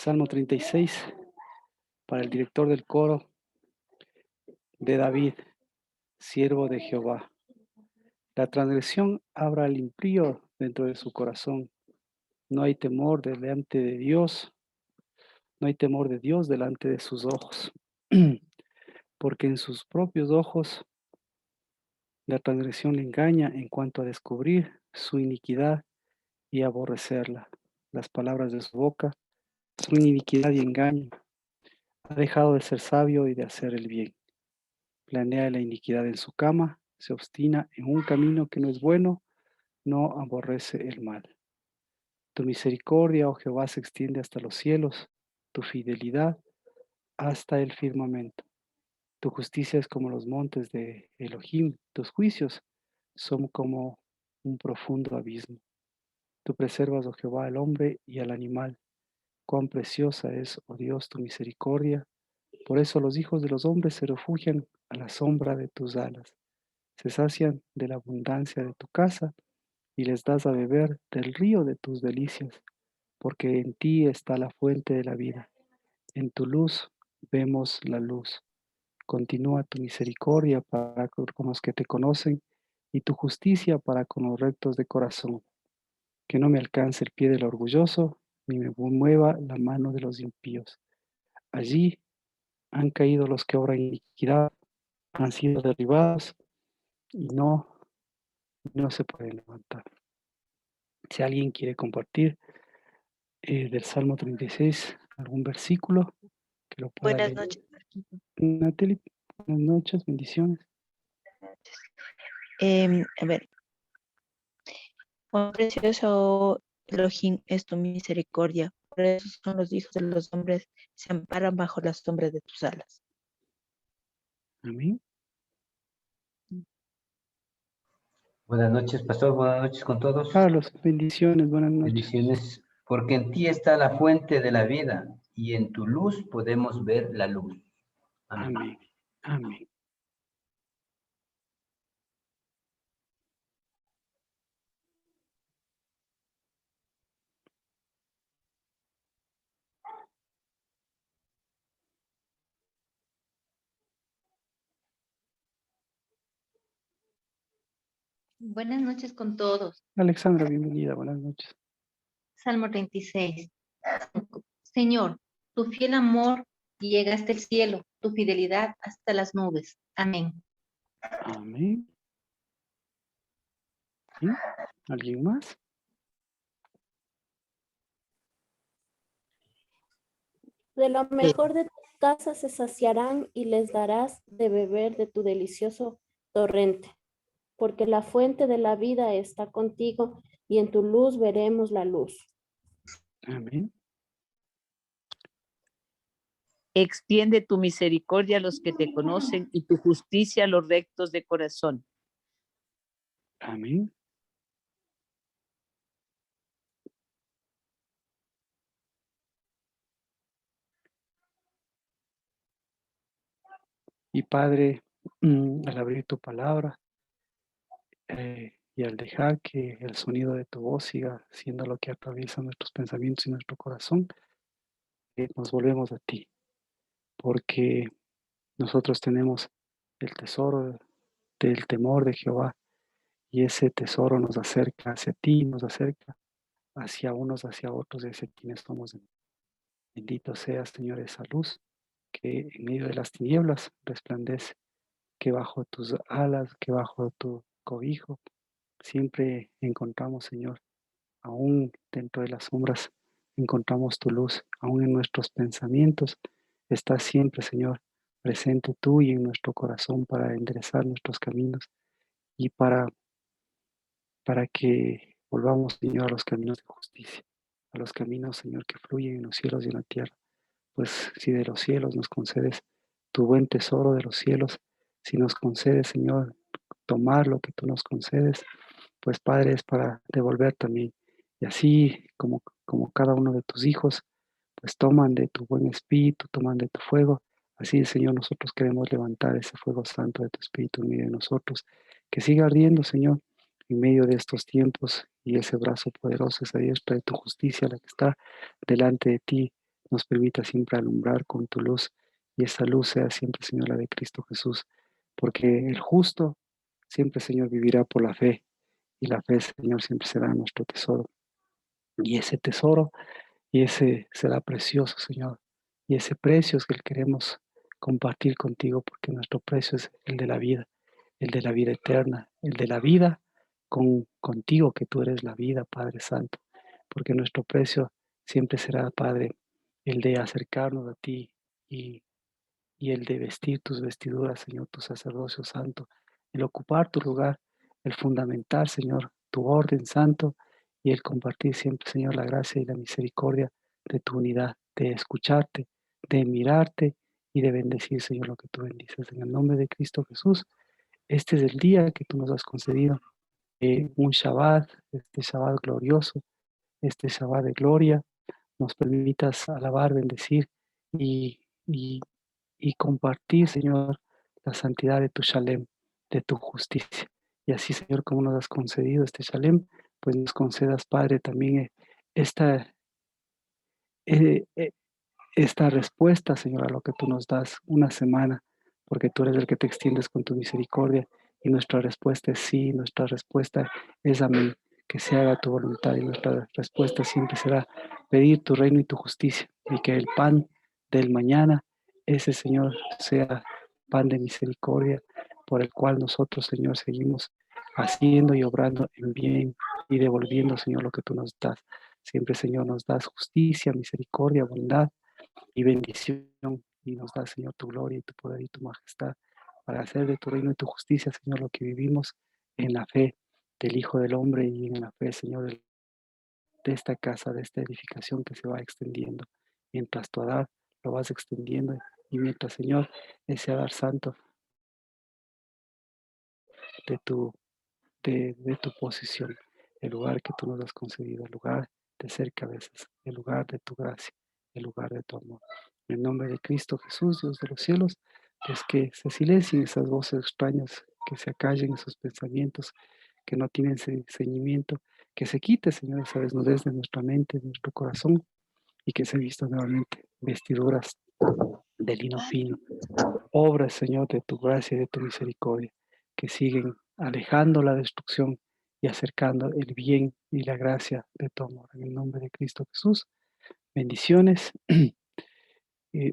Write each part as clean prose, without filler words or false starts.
Salmo 36, para el director del coro de David, siervo de Jehová. La transgresión abra al impío dentro de su corazón. No hay temor delante de Dios, no hay temor de Dios delante de sus ojos, porque en sus propios ojos la transgresión le engaña en cuanto a descubrir su iniquidad y aborrecerla. Las palabras de su boca son iniquidad y engaño. Ha dejado de ser sabio y de hacer el bien. Planea la iniquidad en su cama, se obstina en un camino que no es bueno, no aborrece el mal. Tu misericordia, oh Jehová, se extiende hasta los cielos, tu fidelidad hasta el firmamento. Tu justicia es como los montes de Elohim, tus juicios son como un profundo abismo. Tú preservas, oh Jehová, al hombre y al animal. Cuán preciosa es, oh Dios, tu misericordia. Por eso los hijos de los hombres se refugian a la sombra de tus alas. Se sacian de la abundancia de tu casa y les das a beber del río de tus delicias, porque en ti está la fuente de la vida. En tu luz vemos la luz. Continúa tu misericordia para con los que te conocen y tu justicia para con los rectos de corazón. Que no me alcance el pie del orgulloso, ni me mueva la mano de los impíos. Allí han caído los que obran iniquidad, han sido derribados y no se pueden levantar. Si alguien quiere compartir del Salmo 36 algún versículo, que lo pueda Buenas leer. noches, Marquito. Natalie, buenas noches, bendiciones. A ver, cuán precioso Elohim es tu misericordia. Por eso son los hijos de los hombres, se amparan bajo la sombra de tus alas. Amén. Buenas noches, pastor. Buenas noches con todos. Carlos, bendiciones, buenas noches. Bendiciones, porque en ti está la fuente de la vida y en tu luz podemos ver la luz. Amén. Amén. Amén. Buenas noches con todos. Alexandra, bienvenida, buenas noches. Salmo 36. Señor, tu fiel amor llega hasta el cielo, tu fidelidad hasta las nubes. Amén. Amén. ¿Sí? ¿Alguien más? De lo mejor de tu casa se saciarán y les darás de beber de tu delicioso torrente, porque la fuente de la vida está contigo y en tu luz veremos la luz. Amén. Extiende tu misericordia a los que te conocen y tu justicia a los rectos de corazón. Amén. Y Padre, al abrir tu palabra y al dejar que el sonido de tu voz siga siendo lo que atraviesa nuestros pensamientos y nuestro corazón, nos volvemos a ti, porque nosotros tenemos el tesoro del temor de Jehová y ese tesoro nos acerca hacia ti, nos acerca hacia unos, hacia otros, y hacia quienes somos. Bendito seas, Señor, esa luz que en medio de las tinieblas resplandece, que bajo tus alas, que bajo tu cobijo, siempre encontramos, Señor, aún dentro de las sombras, encontramos tu luz, aún en nuestros pensamientos, estás siempre, Señor, presente tú y en nuestro corazón para enderezar nuestros caminos y para que volvamos, Señor, a los caminos de justicia, a los caminos, Señor, que fluyen en los cielos y en la tierra. Pues si de los cielos nos concedes tu buen tesoro de los cielos, si nos concedes, Señor, tomar lo que tú nos concedes, pues Padre, es para devolver también. Y así como cada uno de tus hijos, pues toman de tu buen espíritu, toman de tu fuego. Así, Señor, nosotros queremos levantar ese fuego santo de tu espíritu en medio de nosotros, que siga ardiendo, Señor, en medio de estos tiempos y ese brazo poderoso, esa diestra de tu justicia, la que está delante de ti, nos permita siempre alumbrar con tu luz y esa luz sea siempre, Señor, la de Cristo Jesús, porque el justo siempre, Señor, vivirá por la fe y la fe, Señor, siempre será nuestro tesoro. Y ese tesoro, y ese será precioso, Señor, y ese precio es que queremos compartir contigo, porque nuestro precio es el de la vida eterna, el de la vida contigo, que tú eres la vida, Padre Santo, porque nuestro precio siempre será, Padre, el de acercarnos a ti y, y el de vestir tus vestiduras, Señor, tu sacerdocio santo, el ocupar tu lugar, el fundamentar, Señor, tu orden santo y el compartir siempre, Señor, la gracia y la misericordia de tu unidad, de escucharte, de mirarte y de bendecir, Señor, lo que tú bendices. En el nombre de Cristo Jesús, este es el día que tú nos has concedido, un Shabbat, este Shabbat glorioso, este Shabbat de gloria, nos permitas alabar, bendecir y, y, y compartir, Señor, la santidad de tu Shalem, de tu justicia. Y así, Señor, como nos has concedido este Shalem, pues nos concedas, Padre, también esta, eh, eh, esta respuesta, Señor, a lo que tú nos das una semana, porque tú eres el que te extiendes con tu misericordia y nuestra respuesta es sí, nuestra respuesta es amén, que se haga tu voluntad y nuestra respuesta siempre será pedir tu reino y tu justicia y que el pan del mañana, ese Señor, sea pan de misericordia por el cual nosotros, Señor, seguimos haciendo y obrando en bien y devolviendo, Señor, lo que tú nos das. Siempre, Señor, nos das justicia, misericordia, bondad y bendición, y nos da, Señor, tu gloria y tu poder y tu majestad para hacer de tu reino y tu justicia, Señor, lo que vivimos en la fe del Hijo del Hombre y en la fe, Señor, de esta casa, de esta edificación que se va extendiendo. Mientras tu Adar lo vas extendiendo y mientras, Señor, ese Adar santo de tu, de tu posición, el lugar que tú nos has concedido, el lugar de ser cabezas, el lugar de tu gracia, el lugar de tu amor. En el nombre de Cristo Jesús, Dios de los cielos, pues que se silencien esas voces extrañas, que se acallen esos pensamientos que no tienen ceñimiento, que se quite, Señor, esa desnudez de nuestra mente, de nuestro corazón, y que se vistan nuevamente vestiduras de lino fino, obras, Señor, de tu gracia y de tu misericordia, que siguen alejando la destrucción y acercando el bien y la gracia de tu amor. En el nombre de Cristo Jesús, bendiciones. Y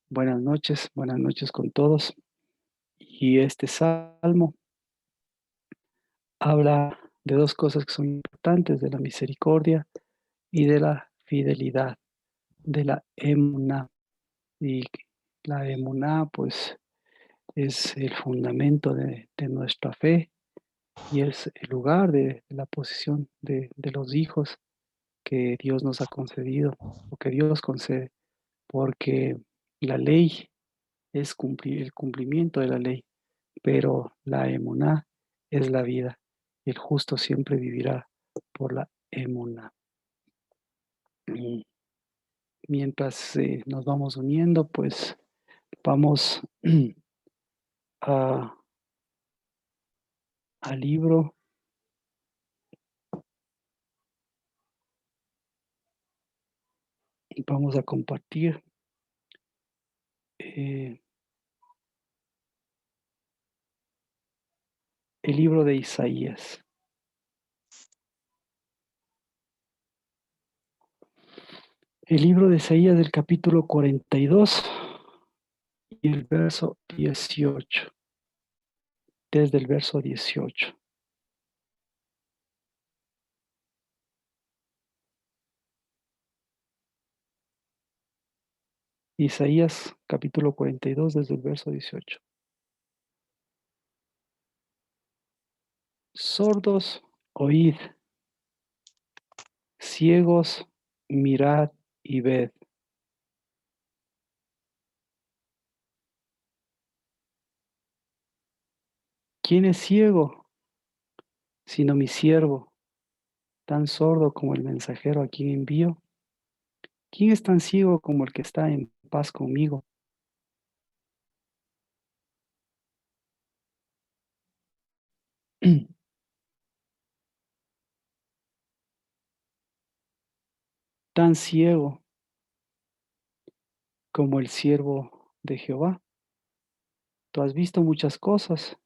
buenas noches con todos. Y este salmo habla de dos cosas que son importantes, de la misericordia y de la fidelidad, de la emuná. Y la emuná, pues, es el fundamento de nuestra fe y es el lugar de la posición de los hijos que Dios nos ha concedido o que Dios concede, porque la ley es cumplir el cumplimiento de la ley, pero la emuná es la vida y el justo siempre vivirá por la emuná. Y mientras nos vamos uniendo, pues vamos a, al libro. Y vamos a compartir el libro de Isaías. El libro de Isaías del capítulo 42 y el verso 18. Desde el verso 18. Isaías capítulo 42 desde el verso 18. Sordos, oíd, ciegos, mirad y ved. ¿Quién es ciego sino mi siervo, tan sordo como el mensajero a quien envío? ¿Quién es tan ciego como el que está en paz conmigo? Tan ciego como el siervo de Jehová. Tú has visto muchas cosas,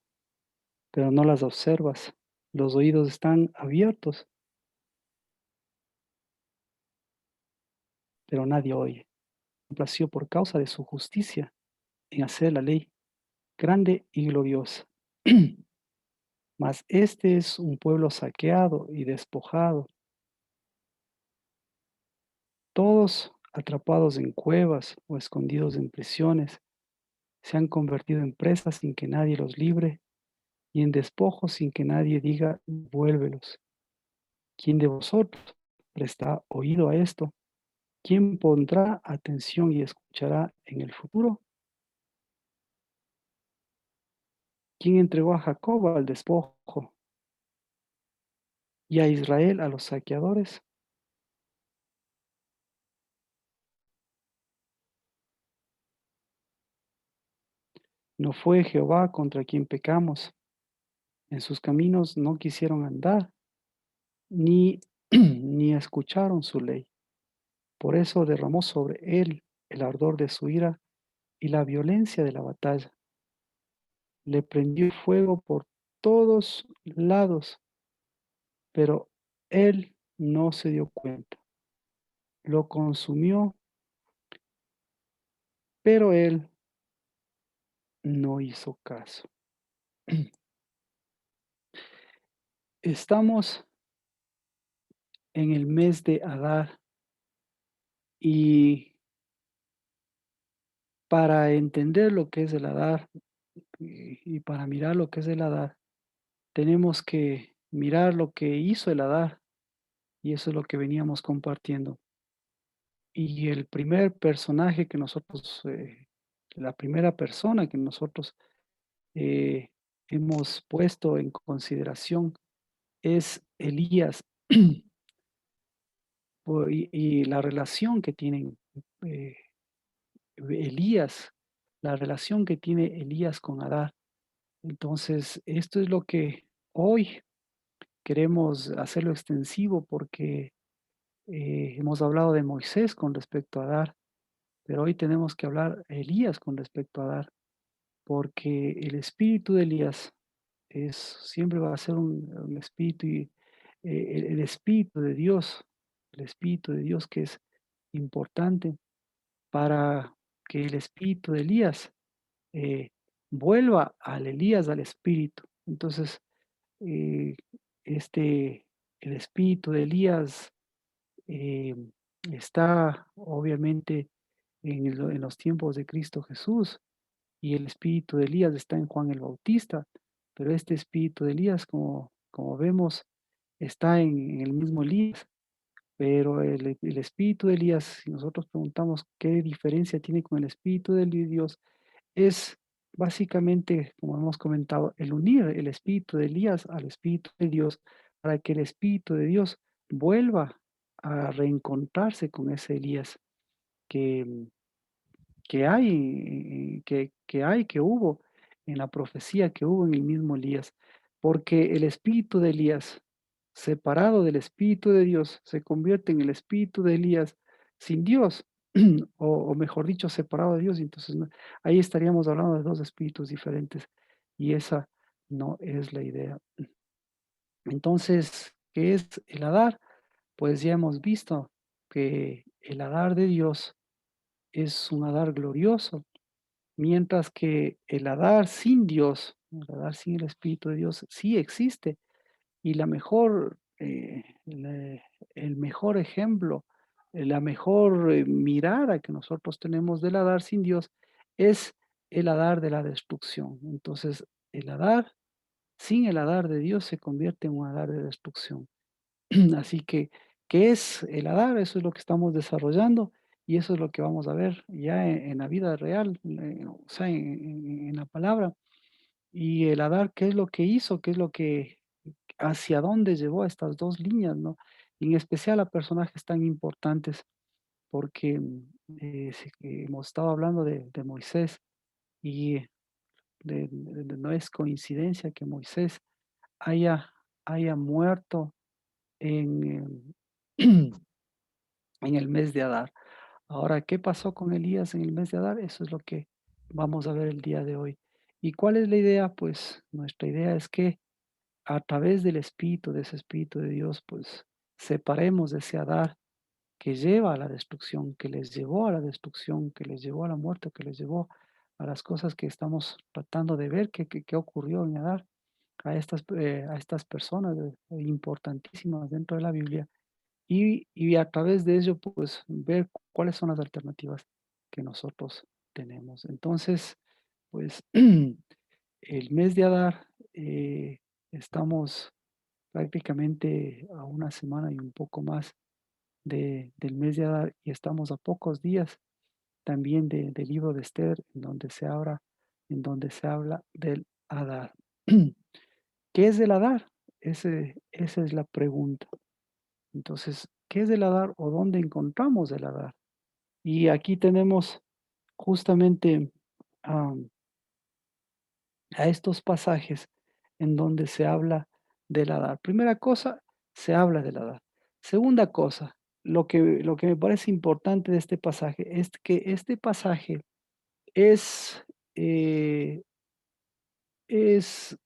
pero no las observas. Los oídos están abiertos, pero nadie oye. Complació por causa de su justicia en hacer la ley grande y gloriosa. Mas este es un pueblo saqueado y despojado, todos atrapados en cuevas o escondidos en prisiones, se han convertido en presas sin que nadie los libre y en despojos sin que nadie diga, vuélvelos. ¿Quién de vosotros presta oído a esto? ¿Quién pondrá atención y escuchará en el futuro? ¿Quién entregó a Jacob al despojo y a Israel a los saqueadores? ¿No fue Jehová contra quien pecamos? En sus caminos no quisieron andar, ni, ni escucharon su ley. Por eso derramó sobre él el ardor de su ira y la violencia de la batalla. Le prendió fuego por todos lados, pero él no se dio cuenta. Lo consumió, pero él no hizo caso. Estamos en el mes de Adar y para entender lo que es el Adar y para mirar lo que es el Adar, tenemos que mirar lo que hizo el Adar y eso es lo que veníamos compartiendo. Y el primer personaje que nosotros, la primera persona que nosotros eh, hemos puesto en consideración es Elías y la relación que tienen eh, Elías, la relación que tiene Elías con Adán. Entonces, esto es lo que hoy queremos hacerlo extensivo porque hemos hablado de Moisés con respecto a Adán, pero hoy tenemos que hablar de Elías con respecto a Adán, porque el espíritu de Elías siempre va a ser un espíritu, el espíritu de Dios, el espíritu de Dios que es importante para que el espíritu de Elías eh, vuelva al Elías, al espíritu. Entonces, eh, el espíritu de Elías eh, está obviamente en los tiempos de Cristo Jesús y el espíritu de Elías está en Juan el Bautista, pero este espíritu de Elías, como vemos, está en el mismo Elías, pero el espíritu de Elías, si nosotros preguntamos qué diferencia tiene con el espíritu de Dios, es básicamente, como hemos comentado, el unir el espíritu de Elías al espíritu de Dios para que el espíritu de Dios vuelva a reencontrarse con ese Elías que, que hubo en la profecía que hubo en el mismo Elías, porque el espíritu de Elías, separado del espíritu de Dios, se convierte en el espíritu de Elías sin Dios, o mejor dicho, separado de Dios, entonces ahí estaríamos hablando de dos espíritus diferentes, y esa no es la idea. Entonces, ¿qué es el Adar? Pues ya hemos visto que el Adar de Dios es un Adar glorioso, mientras que el Adar sin Dios, el Adar sin el Espíritu de Dios, sí existe. Y el mejor ejemplo, la mejor mirada que nosotros tenemos del Adar sin Dios es el Adar de la destrucción. Entonces, el Adar sin el Adar de Dios se convierte en un Adar de destrucción. Así que, ¿qué es el Adar? Eso es lo que estamos desarrollando y eso es lo que vamos a ver ya en la vida real, o sea, en la palabra. Y el Adar, ¿qué es lo que hizo? ¿Qué es lo que, hacia dónde llevó a estas dos líneas, ¿no? Y en especial a personajes tan importantes, porque hemos estado hablando de Moisés y no es coincidencia que Moisés haya muerto en, en el mes de Adar. Ahora, ¿qué pasó con Elías en el mes de Adar? Eso es lo que vamos a ver el día de hoy. ¿Y cuál es la idea? Pues nuestra idea es que a través del Espíritu, de ese Espíritu de Dios, pues separemos de ese Adar que lleva a la destrucción, que les llevó a la destrucción, que les llevó a la muerte, que les llevó a las cosas que estamos tratando de ver que ocurrió en Adar, a estas personas importantísimas dentro de la Biblia y a través de ello, pues, ver cuáles son las alternativas que nosotros tenemos. Entonces, pues, el mes de Adar, estamos prácticamente a una semana y un poco más del mes de Adar y estamos a pocos días también del libro de Esther, en donde se habla del Adar. ¿Qué es el Adar? Esa es la pregunta. Entonces, ¿qué es el Adar o dónde encontramos el Adar? Y aquí tenemos justamente am, a estos pasajes en donde se habla del Adar. Primera cosa, se habla del Adar. Segunda cosa, lo que me parece importante de este pasaje es que este pasaje es, eh, es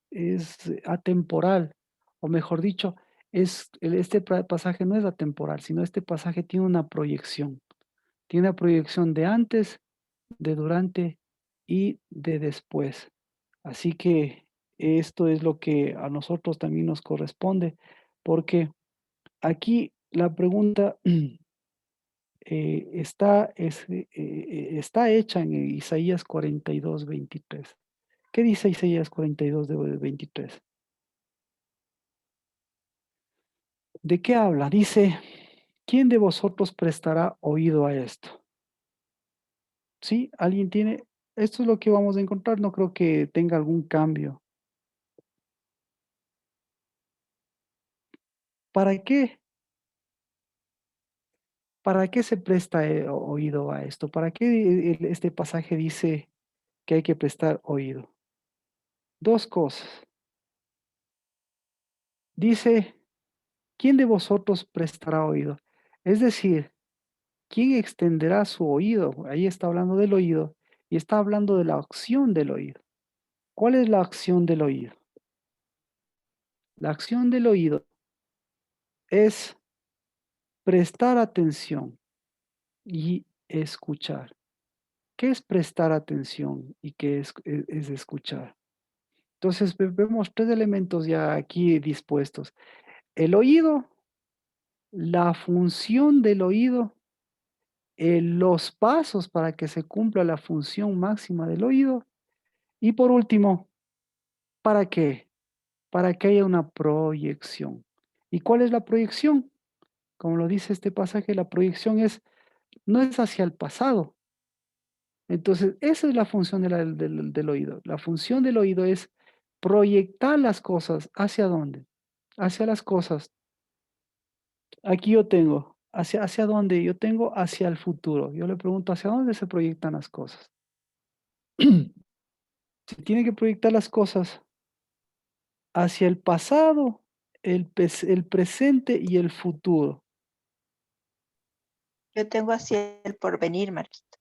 atemporal, o mejor dicho, este pasaje no es atemporal, sino este pasaje tiene una proyección. Tiene una proyección de antes, de durante y de después. Así que esto es lo que a nosotros también nos corresponde, porque aquí la pregunta está hecha en Isaías 42:23. ¿Qué dice Isaías 42:23? ¿De qué habla? Dice, ¿quién de vosotros prestará oído a esto? ¿Sí? ¿Alguien tiene? Esto es lo que vamos a encontrar, no creo que tenga algún cambio. ¿Para qué? ¿Para qué se presta oído a esto? ¿Para qué este pasaje dice que hay que prestar oído? Dos cosas. Dice, ¿quién de vosotros prestará oído? Es decir, ¿quién extenderá su oído? Ahí está hablando del oído y está hablando de la acción del oído. ¿Cuál es la acción del oído? La acción del oído es prestar atención y escuchar. ¿Qué es prestar atención y qué es escuchar? Entonces vemos tres elementos ya aquí dispuestos. El oído, la función del oído, los pasos para que se cumpla la función máxima del oído y por último, ¿para qué? Para que haya una proyección. ¿Y cuál es la proyección? Como lo dice este pasaje, la proyección no es hacia el pasado. Entonces, esa es la función del oído. La función del oído es proyectar las cosas. ¿Hacia dónde? Hacia las cosas. Aquí yo tengo, ¿hacia dónde? Yo tengo hacia el futuro. Yo le pregunto, ¿hacia dónde se proyectan las cosas? Se tiene que proyectar las cosas hacia el pasado, el presente y el futuro. Yo tengo hacia el porvenir, Marquito.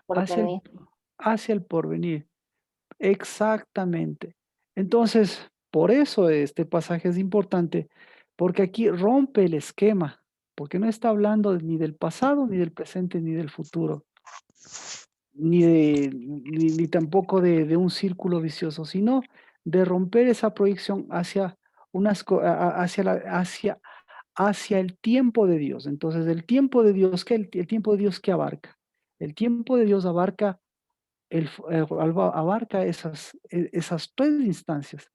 Hacia el, hacia el porvenir. Exactamente. Entonces, por eso este pasaje es importante, porque aquí rompe el esquema, porque no está hablando ni del pasado, ni del presente, ni del futuro, ni tampoco de un círculo vicioso, sino de romper esa proyección hacia hacia el tiempo de Dios. Entonces, el tiempo de Dios, el tiempo de Dios qué abarca? El tiempo de Dios abarca abarca esas tres instancias.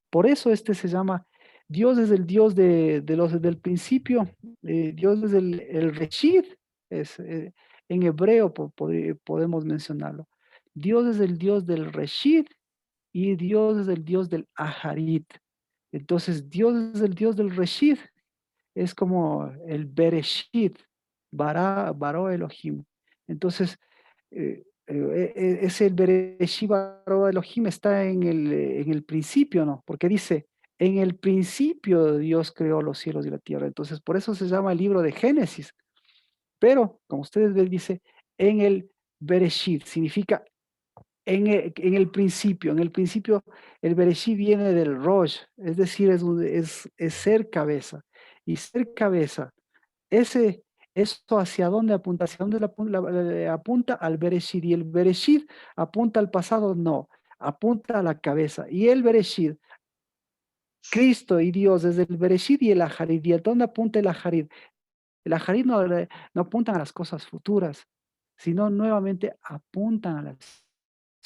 Por eso este se llama Dios es el Dios del principio, Dios es el Reshid, en hebreo podemos mencionarlo. Dios es el Dios del Reshid y Dios es el Dios del Aharit. Entonces, Dios es el Dios del Reshid, es como el Bereshit, Baró Elohim. Entonces, es el Bereshit Baró Elohim, está en el principio, ¿no? Porque dice, en el principio Dios creó los cielos y la tierra. Entonces, por eso se llama el libro de Génesis, Pero, como ustedes ven, dice en el Bereshit, significa en el principio. En el principio, el Bereshit viene del Rosh, es decir, es ser cabeza. Y ser cabeza, eso hacia dónde apunta, hacia dónde apunta al Bereshit. Y el Bereshit apunta al pasado, no, apunta a la cabeza. Y el Bereshit, Cristo y Dios, desde el Bereshit y el Aharit. ¿Y a dónde apunta el Aharit? El Aharit no apuntan a las cosas futuras, sino nuevamente apuntan a las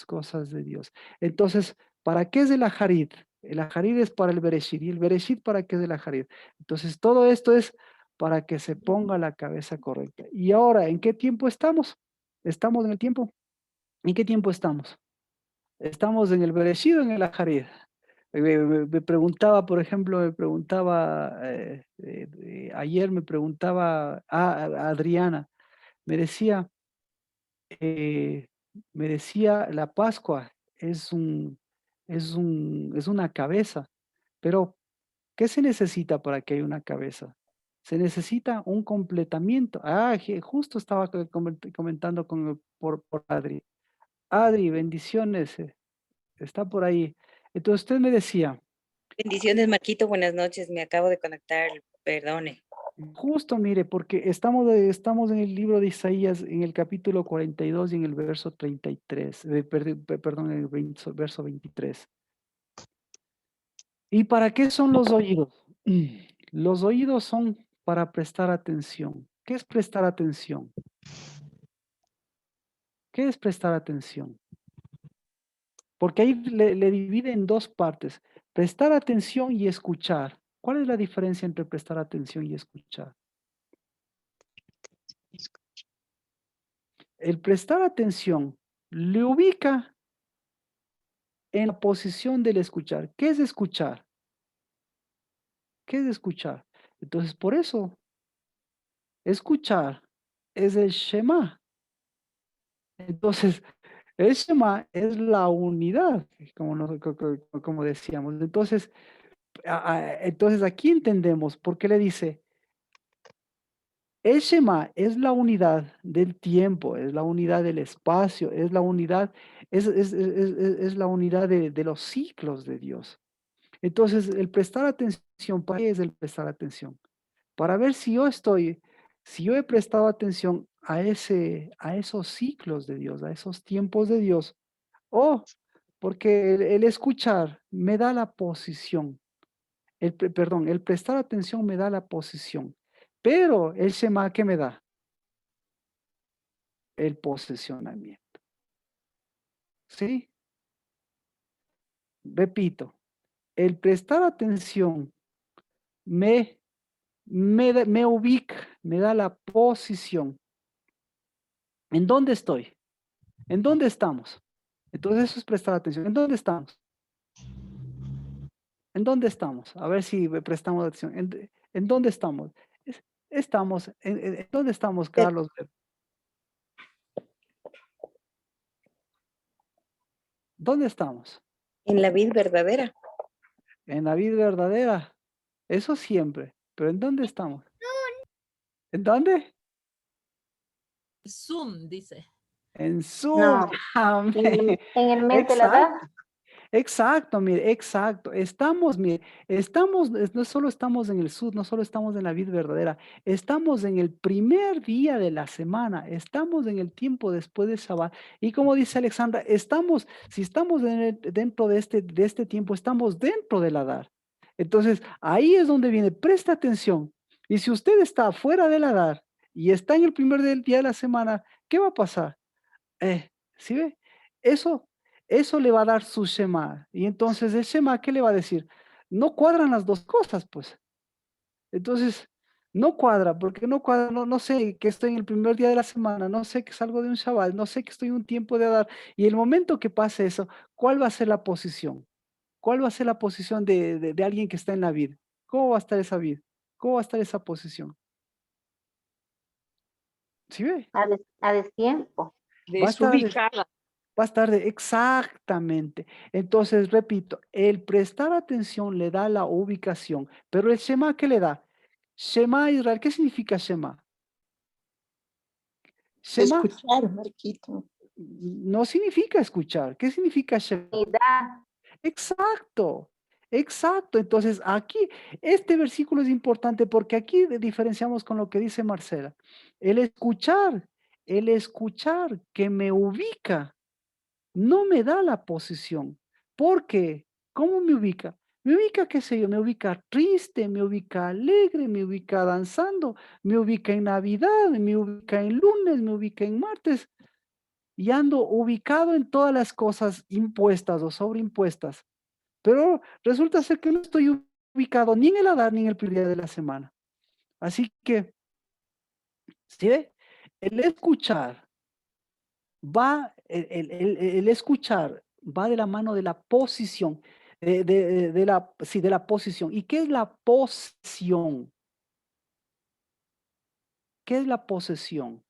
cosas de Dios. Entonces, ¿para qué es el Aharit? El Aharit es para el Bereshit. ¿Y el Bereshit para qué es el Aharit? Entonces, todo esto es para que se ponga la cabeza correcta. Y ahora, ¿en qué tiempo estamos? ¿Estamos en el tiempo? ¿En qué tiempo estamos? ¿Estamos en el Bereshit o en el Aharit? Me preguntaba, por ejemplo, ayer me preguntaba a Adriana, me decía, eh, la Pascua es una cabeza, pero ¿qué se necesita para que haya una cabeza? Se necesita un completamiento. Justo estaba comentando por Adri. Adri, bendiciones, está por ahí. Entonces usted me decía, Bendiciones, Marquito. Buenas noches. Me acabo de conectar. Perdone. justo mire, porque estamos en el libro de Isaías, en el capítulo 42 y en el verso 33, perdón, en el verso 23. ¿Y para qué son los oídos? Los oídos son para prestar atención. ¿Qué es prestar atención? ¿Qué es prestar atención? Porque ahí le divide en dos partes, prestar atención y escuchar. ¿Cuál es la diferencia entre prestar atención y escuchar? El prestar atención le ubica en la posición del escuchar. ¿Qué es escuchar? ¿Qué es escuchar? Entonces, por eso, escuchar es el Shema. Entonces, el Shema es la unidad, como decíamos. Entonces, entonces aquí entendemos por qué le dice, el Shema es la unidad del tiempo, es la unidad del espacio, es la unidad, es la unidad de los ciclos de Dios. Entonces, el prestar atención, ¿para qué es el prestar atención? Para ver si yo he prestado atención a esos ciclos de Dios, a esos tiempos de Dios, o porque el escuchar me da la posición, perdón, el prestar atención me da la posición, pero el Shema, ¿qué me da? El posesionamiento. ¿Sí? Repito, el prestar atención me ubica, me da la posición. ¿En dónde estoy? ¿En dónde estamos? Entonces eso es prestar atención. ¿En dónde estamos? ¿En dónde estamos? A ver si prestamos atención. ¿En dónde estamos? Estamos, ¿en dónde estamos, Carlos? ¿Dónde estamos? En la vida verdadera. En la vida verdadera. Eso siempre. Pero ¿en dónde estamos? ¿En dónde? Zoom, dice. En Zoom. No, Amén. en el mes de la edad. Exacto, mire, exacto. No solo estamos en el sud, no solo estamos en la vida verdadera, estamos en el primer día de la semana, estamos en el tiempo después de Shabbat. Y como dice Alexandra, si estamos dentro de este tiempo, estamos dentro del Adar. Entonces, ahí es donde viene, presta atención. Y si usted está fuera del Adar y está en el primer día de la semana, ¿qué va a pasar? ¿Sí ve? Eso, eso le va a dar su Shema. Y entonces el Shema, ¿qué le va a decir? No cuadran las dos cosas, pues. Entonces, no cuadra, porque no cuadra, no sé que estoy en el primer día de la semana, no sé que salgo de un Shabbat, no sé que estoy en un tiempo de Adar. Y el momento que pase eso, ¿cuál va a ser la posición? ¿Cuál va a ser la posición de alguien que está en la vida? ¿Cómo va a estar esa vida? ¿Cómo va a estar esa posición? ¿Sí ve? A destiempo. Va a estar Desubicada. Va a estar exactamente. Entonces, repito, el prestar atención le da la ubicación, pero el Shema, ¿qué le da? Shema Israel, ¿qué significa Shema? Shema Escuchar, Marquito. no significa escuchar. ¿Qué significa Shema? Exacto, exacto. Entonces, aquí, este versículo es importante porque aquí diferenciamos con lo que dice Marcela. El escuchar que me ubica, no me da la posición. ¿Por qué? ¿Cómo me ubica? Me ubica, qué sé yo, me ubica triste, me ubica alegre, me ubica danzando, me ubica en Navidad, me ubica en lunes, me ubica en martes y ando ubicado en todas las cosas impuestas o sobreimpuestas. Pero resulta ser que no estoy ubicado ni en el Adar ni en el primer día de la semana. Así que, ¿sí ve? El escuchar el escuchar va de la mano de la posición, de la posición. ¿Y qué es la posesión? ¿Qué es la posesión?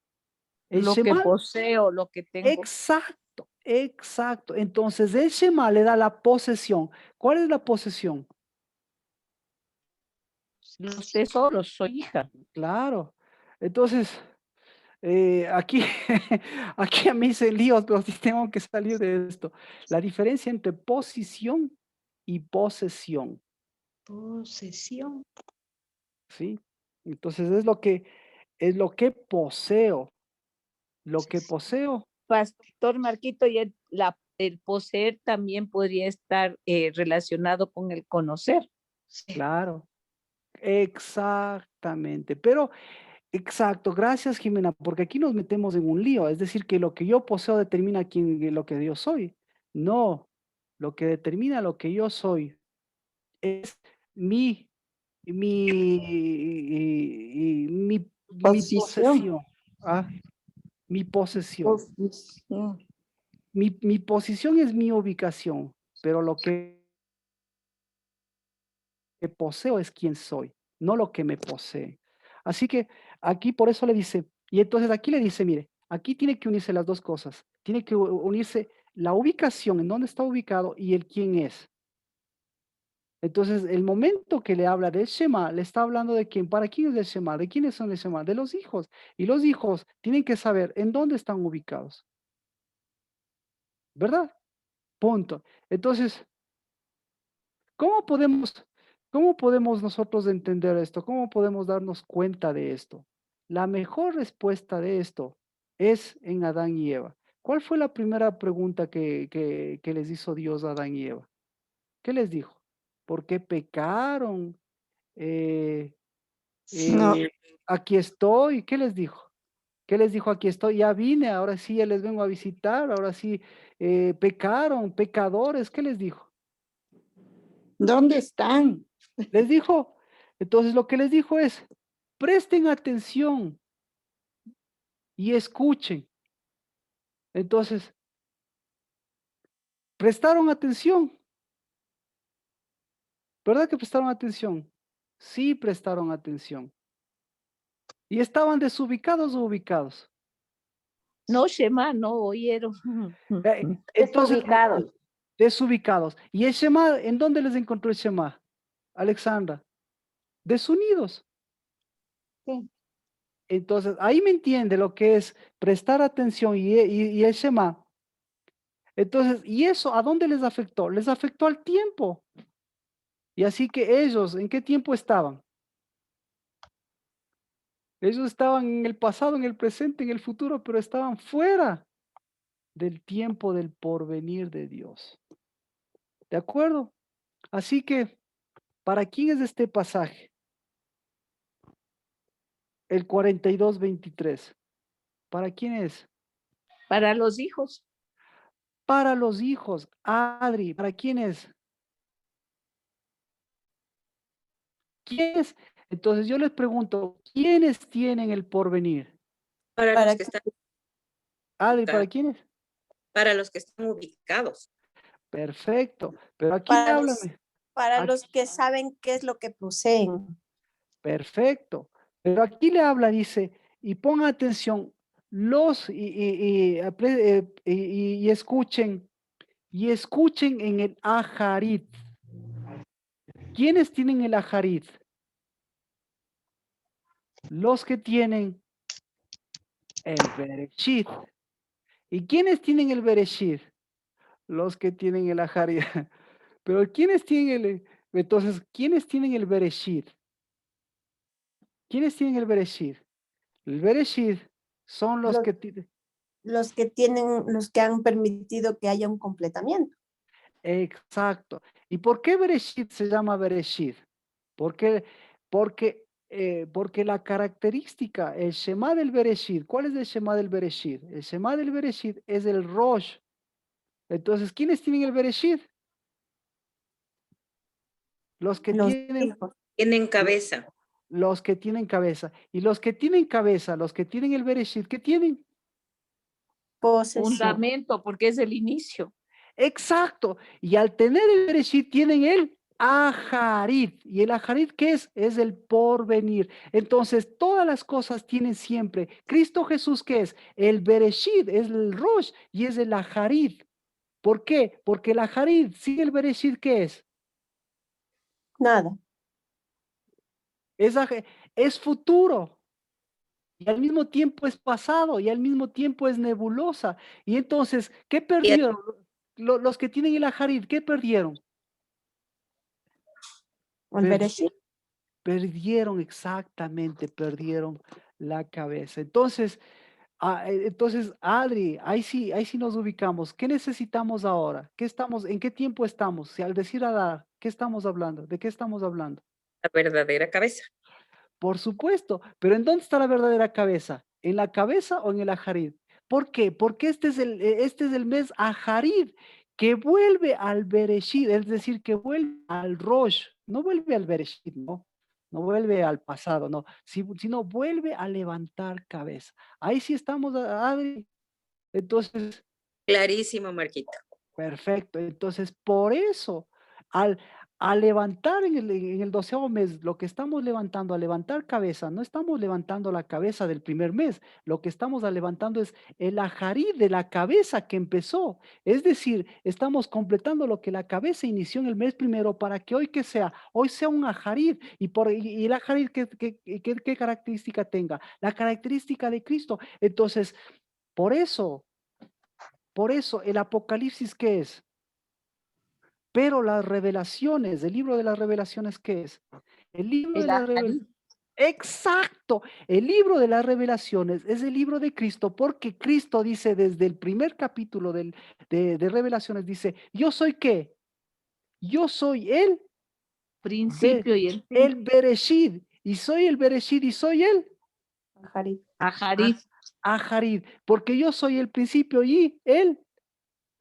El Lo que Shema, poseo, lo que tengo, exacto, exacto. Entonces, el Shema le da la posesión. ¿Cuál es la posesión? los tesoros, soy hija. Claro. Entonces, aquí, aquí a mí se líos, pero sí tengo que salir de esto. La diferencia entre posición y posesión, Posesión. ¿sí? Entonces es lo que poseo, lo que poseo, Pastor Marquito, y el poseer también podría estar relacionado con el conocer. claro, exactamente. Pero, exacto, gracias Jimena, porque aquí nos metemos en un lío, es decir, que lo que yo poseo determina lo que yo soy. No, lo que determina lo que yo soy es mi mi Posición. posesión, ¿ah? Mi posesión. Posición. Mi posición es mi ubicación, pero lo que poseo es quién soy, no lo que me posee. Así que aquí por eso le dice, y entonces aquí le dice, mire, aquí tiene que unirse las dos cosas. Tiene que unirse la ubicación, en dónde está ubicado y el quién es. Entonces, el momento que le habla del Shema, le está hablando de quién, para quién es el Shema, de quiénes son el Shema, de los hijos. Y los hijos tienen que saber en dónde están ubicados. ¿Verdad? Punto. Entonces, ¿cómo podemos, cómo podemos nosotros entender esto? ¿Cómo podemos darnos cuenta de esto? La mejor respuesta de esto es en Adán y Eva. ¿Cuál fue la primera pregunta que les hizo Dios a Adán y Eva? ¿Qué les dijo? ¿Por qué pecaron? Eh, No, Aquí estoy. ¿Qué les dijo? ¿Qué les dijo? Aquí estoy, ya vine, ahora sí ya les vengo a visitar, ahora sí pecaron, pecadores. ¿Qué les dijo? ¿dónde están? Les dijo, entonces lo que les dijo es, presten atención y escuchen. Entonces, prestaron atención, ¿verdad que prestaron atención? Sí, prestaron atención. ¿Y estaban desubicados o ubicados? No, Shema, no oyeron. Entonces, Desubicados. desubicados. ¿Y el Shema, en dónde les encontró el Shema? Alexandra, desunidos. Sí. Entonces, ahí me entiende lo que es prestar atención y el Shema. Entonces, ¿y eso a dónde les afectó? Les afectó al tiempo. Y así que ellos, ¿en qué tiempo estaban? Ellos estaban en el pasado, en el presente, en el futuro, pero estaban fuera del tiempo del porvenir de Dios. ¿De acuerdo? Así que, ¿para quién es este pasaje? El 42:23. ¿Para quién es? Para los hijos, Para los hijos. Adri, ¿para quién es? ¿Quién es? Entonces yo les pregunto, ¿quiénes tienen el porvenir? Para Para los que están Adri, ¿para ubicados. quién es? Para los que están ubicados. Perfecto. Pero aquí me para hablan. los que saben qué es lo que poseen. Perfecto. Pero aquí le habla, dice, y pongan atención, y escuchen en el ajarit. ¿Quiénes tienen el ajarit? Los que tienen El Bereshit. ¿Y quiénes tienen el Bereshit? Los que tienen el Aharit. Pero ¿quiénes tienen entonces, ¿quiénes tienen el Bereshit? ¿Quiénes tienen el Bereshit? El Bereshit son los Los, que tienen. los que han permitido que haya un completamiento. Exacto. ¿Y por qué Bereshit se llama Bereshit? Porque, porque la característica, el Shema del Bereshit, ¿cuál es el Shema del Bereshit? El Shema del Bereshit es el Rosh. Entonces, ¿quiénes tienen el Bereshit? Los que Los tienen, hijos, Tienen cabeza. los que tienen cabeza. Y los que tienen cabeza, los que tienen el Bereshit, ¿qué tienen? posesión. Fundamento, porque es el inicio. Exacto. Y al tener el Bereshit tienen el Aharit. ¿Y el Aharit qué es? Es el porvenir. Entonces, todas las cosas tienen siempre. Cristo Jesús, ¿qué es? El Bereshit, es el Rosh y es el Aharit. ¿Por qué? Porque el Aharit, sin el Bereshit, ¿qué es? Nada. Es, es futuro. Y al mismo tiempo es pasado y al mismo tiempo es nebulosa. Y entonces, ¿qué perdieron? Los que tienen el Aharit, ¿qué perdieron? El Bereshit. Perdieron exactamente, perdieron la cabeza. Entonces, entonces, Adri, ahí sí nos ubicamos. ¿Qué necesitamos ahora? ¿En qué tiempo estamos? Si al decir Adar, ¿qué estamos hablando? ¿De qué estamos hablando? La verdadera cabeza. Por supuesto, pero ¿en dónde está la verdadera cabeza? ¿En la cabeza o en el Ajarid? ¿Por qué? Porque este es el mes Ajarid, que vuelve al Bereshit, es decir, que vuelve al Rosh, no vuelve al Bereshit, no, no vuelve al pasado, no, sino vuelve a levantar cabeza. Ahí sí estamos, Adri. Entonces, Clarísimo, Marquito. perfecto. Entonces, por eso, al, al levantar en el 12º mes, lo que estamos levantando, a levantar cabeza, no estamos levantando la cabeza del primer mes, lo que estamos levantando es el ajarí de la cabeza que empezó. Es decir, estamos completando lo que la cabeza inició en el mes primero para que hoy que sea, hoy sea un ajarí. Y el ajarí, ¿qué característica tenga? La característica de Cristo. Entonces, por eso. Por eso, el Apocalipsis, ¿qué es? Pero las revelaciones, el libro de las revelaciones, ¿qué es? El libro de El las Ajarí. revelaciones. Exacto, el libro de las revelaciones es el libro de Cristo, porque Cristo dice desde el primer capítulo de Revelaciones, dice, ¿yo soy qué? Yo soy Principio y el fin. el Bereshit, y soy el Bereshit, y soy el Ajarit. Ajarí. Ajarid, porque yo soy el principio y él.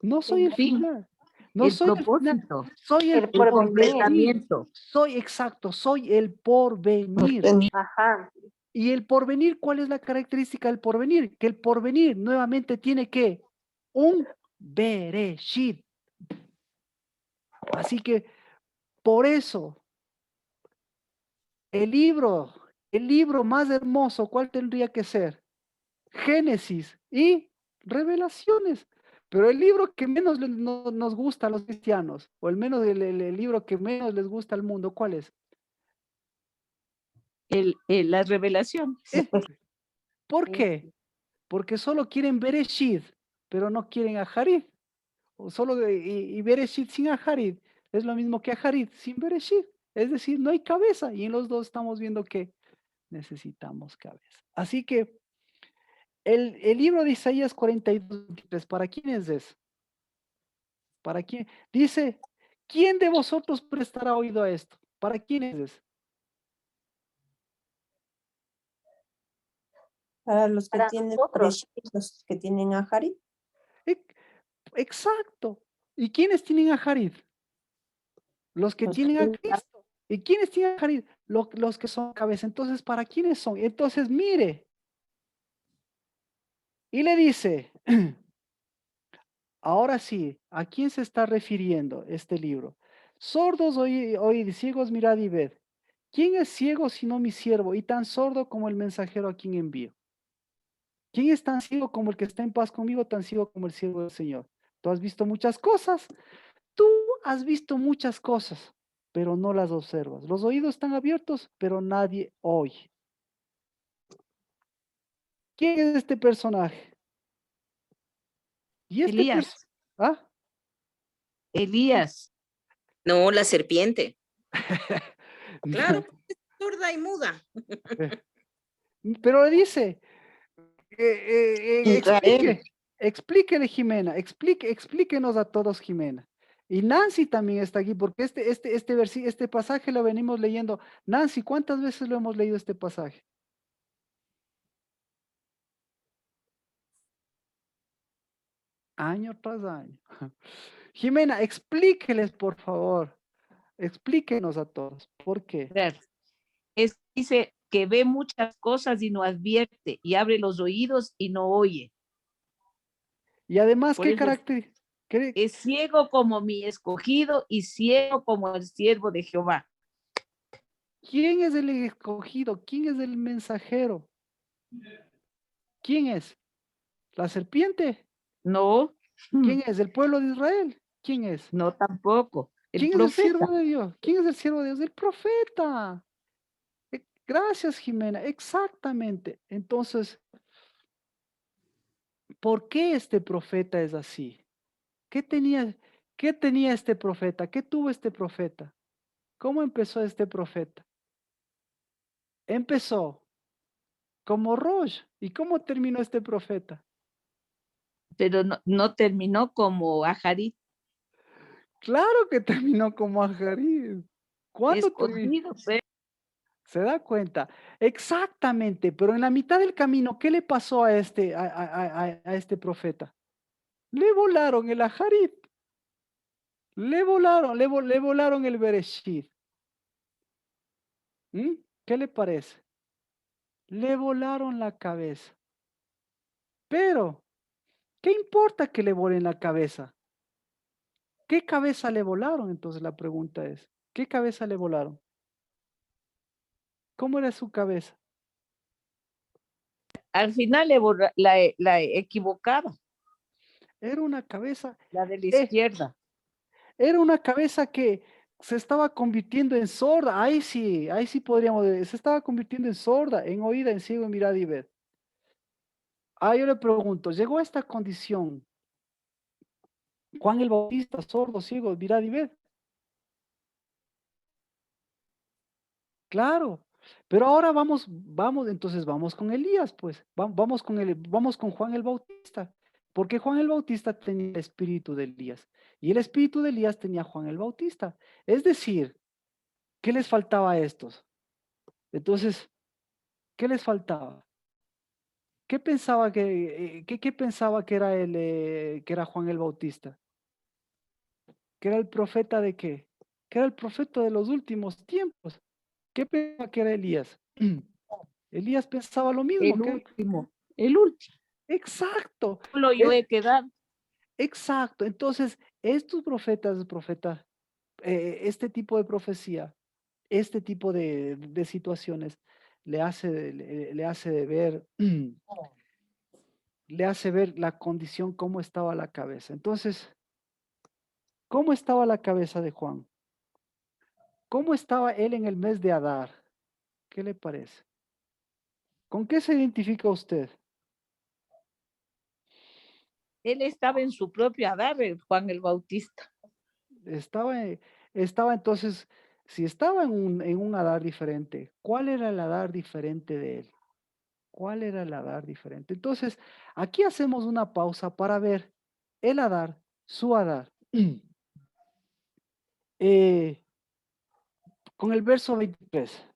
No soy el fin. final. No El soy el final. propósito. Soy el El El porvenir. completamiento. Soy exacto, soy el porvenir. Ajá. ¿Y el porvenir, cuál es la característica del porvenir? Que el porvenir nuevamente tiene que un Bereshit. Así que por eso el libro más hermoso, ¿cuál tendría que ser? Génesis y Revelaciones. Pero el libro que menos nos gusta a los cristianos, o el libro que menos les gusta al mundo, ¿cuál es? Las revelaciones. ¿Por qué? Porque solo quieren Bereshit, pero no quieren Aharit. O solo, y Bereshit sin Aharit es lo mismo que Aharit sin Bereshit. Es decir, no hay cabeza. Y en los dos estamos viendo que necesitamos cabeza. Así que el libro de Isaías 42, 23, ¿para quiénes es? ¿Para quién? Dice, ¿quién de vosotros prestará oído a esto? ¿Para quiénes es? Para los que Para tienen nosotros. Bereshit, los que tienen Ajarit, Ec- Exacto. ¿Y quiénes tienen a Jarid? Los que los que tienen a tienen Cristo. ¿Y quiénes tienen a Jarid? Los que son cabeza. Entonces, ¿para quiénes son? Entonces, mire. Y le dice, ahora sí, ¿a quién se está refiriendo este libro? Sordos oíd, ciegos mirad y ved. ¿Quién es ciego sino mi siervo y tan sordo como el mensajero a quien envío? ¿Quién es tan ciego como el que está en paz conmigo, tan ciego como el siervo del Señor? Tú has visto muchas cosas, tú has visto muchas cosas, pero no las observas. Los oídos están abiertos, pero nadie oye. ¿Quién es este personaje? Y este Elías, ¿Ah? Elías. No, la serpiente. Claro, porque es sorda y muda. Pero dice, Israel. explíquele, Jimena, explíquenos a todos, Jimena. Y Nancy también está aquí, porque este pasaje lo venimos leyendo. Nancy, ¿cuántas veces lo hemos leído este pasaje? Año tras año. Jimena, explíqueles, por favor. Explíquenos a todos. ¿Por qué? Ver, dice que ve muchas cosas y no advierte, y abre los oídos y no oye. Y además, Por ¿qué eso carácter? es ciego como mi escogido y ciego como el siervo de Jehová. ¿Quién es el escogido? ¿Quién es el mensajero? ¿Quién es? ¿La serpiente? No, ¿Quién es? ¿El pueblo de Israel? ¿Quién es? no tampoco. El ¿Quién es el siervo profeta. de Dios? ¿Quién es el siervo de Dios? El profeta. Gracias, Jimena. Exactamente. Entonces, ¿por qué este profeta es así? ¿Qué tenía, qué tenía este profeta? ¿Qué tuvo este profeta? ¿Cómo empezó este profeta? Empezó como Rosh. ¿Y cómo terminó este profeta? Pero no terminó como Ajarit, Claro que terminó como Ajarí. ¿Cuándo terminó? escogido, pero ¿Se da cuenta? Exactamente, pero en la mitad del camino, ¿qué le pasó a este profeta? Le volaron el Ajarit, le volaron el Bereshit. ¿Mm? ¿Qué le parece? Le volaron la cabeza. Pero, ¿qué importa que le volen la cabeza? ¿Qué cabeza le volaron? Entonces la pregunta es, ¿qué cabeza le volaron? ¿Cómo era su cabeza? al final la equivocada, Era una cabeza, la de la eh, izquierda. era una cabeza que se estaba convirtiendo en sorda. Ahí sí podríamos decir, se estaba convirtiendo en sorda, en oída, en ciego, en mirada y ver. Ah, yo le pregunto, ¿llegó a esta condición Juan el Bautista, sordo, ciego, mirada y ver? Claro, pero ahora entonces vamos con Elías, pues, vamos con Juan el Bautista, porque Juan el Bautista tenía el espíritu de Elías y el espíritu de Elías tenía a Juan el Bautista. Es decir, ¿qué les faltaba a estos? Entonces, ¿qué les faltaba? ¿Qué pensaba que era que era Juan el Bautista? ¿Que era el profeta de qué? Que era el profeta de los últimos tiempos. ¿Qué pensaba que era Elías? Elías pensaba lo mismo, El ¿qué? último, el último. Exacto, Solo yo es he quedado. exacto. Entonces, estos este tipo de profecía, este tipo de situaciones, le hace de ver, le hace ver la condición, cómo estaba la cabeza. Entonces, ¿cómo estaba la cabeza de Juan? ¿Cómo estaba él en el mes de Adar? ¿Qué le parece? ¿Con qué se identifica usted? Él estaba en su propio Adar, Juan el Bautista. Estaba, estaba entonces, si estaba en un Adar diferente, ¿cuál era el Adar diferente de él? ¿Cuál era el Adar diferente? Entonces, aquí hacemos una pausa para ver el Adar, su Adar. Eh, con el verso 23.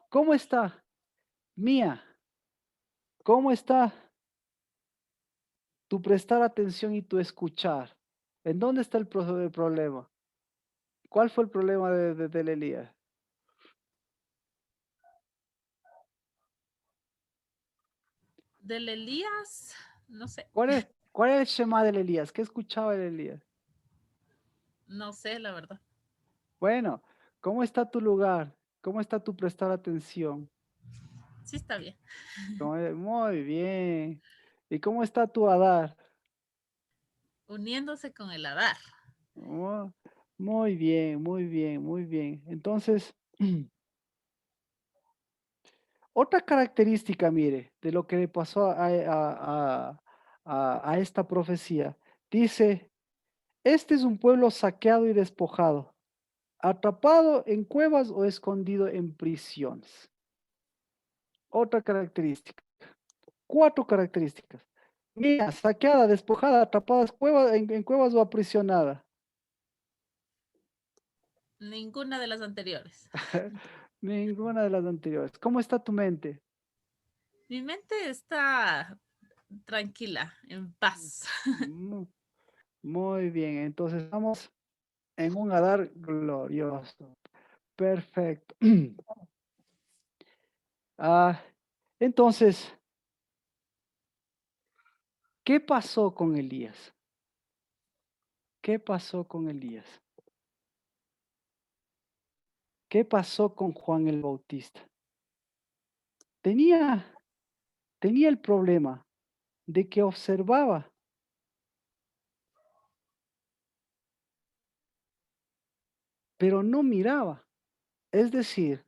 ¿Cómo está? Mía, ¿cómo está tu prestar atención y tu escuchar? ¿En dónde está el problema? ¿Cuál fue el problema del Elías? Del Elías, no sé, ¿Cuál es el Shema del Elías? ¿Qué escuchaba el Elías? no sé la verdad. Bueno, ¿cómo está tu lugar? ¿Cómo está tu prestar atención? Sí está bien. Muy bien. ¿Y cómo está tu Adar? Uniéndose con el Adar. Oh, muy bien, muy bien, muy bien. Entonces, Otra característica, mire, de lo que le pasó a esta profecía. Dice, este es un pueblo saqueado y despojado, atrapado en cuevas o escondido en prisiones. Otra característica. 4 características. Mira, saqueada, despojada, atrapada en cuevas o aprisionada. Ninguna de las anteriores. Ninguna de las anteriores. ¿Cómo está tu mente? Mi mente está tranquila, en paz. Muy bien, entonces estamos en un Adar glorioso. Perfecto. Entonces, ¿qué pasó con Elías? ¿Qué pasó con Elías? ¿Qué pasó con Juan el Bautista? Tenía el problema de que observaba, pero no miraba. Es decir,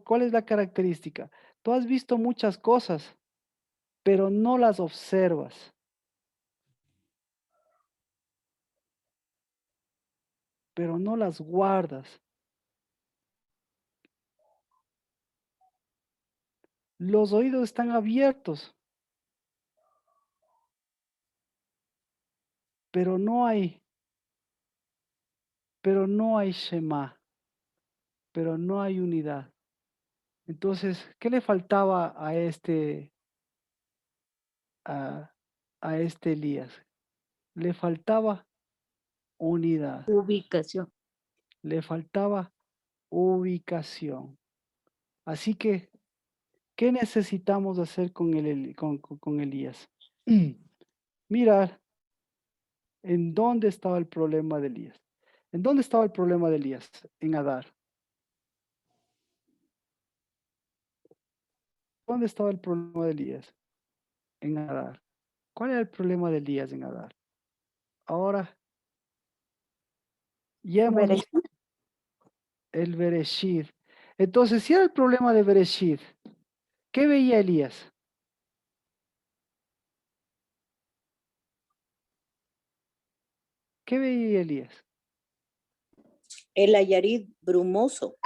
¿cuál es la característica? Tú has visto muchas cosas, pero no las observas. Pero no las guardas. Los oídos están abiertos, pero no hay Shema, pero no hay unidad. Entonces, ¿qué le faltaba a este Elías? Le faltaba unidad, Ubicación. le faltaba ubicación. Así que, ¿qué necesitamos hacer con Elías? Mirar en dónde estaba el problema de Elías. ¿En dónde estaba el problema de Elías? En Adar. ¿Dónde estaba el problema de Elías? En Adar. ¿Cuál era el problema de Elías en Adar? Ahora, ya hemos visto el Bereshit. Entonces, si era el problema de Bereshit, ¿qué veía Elías? ¿Qué veía Elías? El Ayarit brumoso.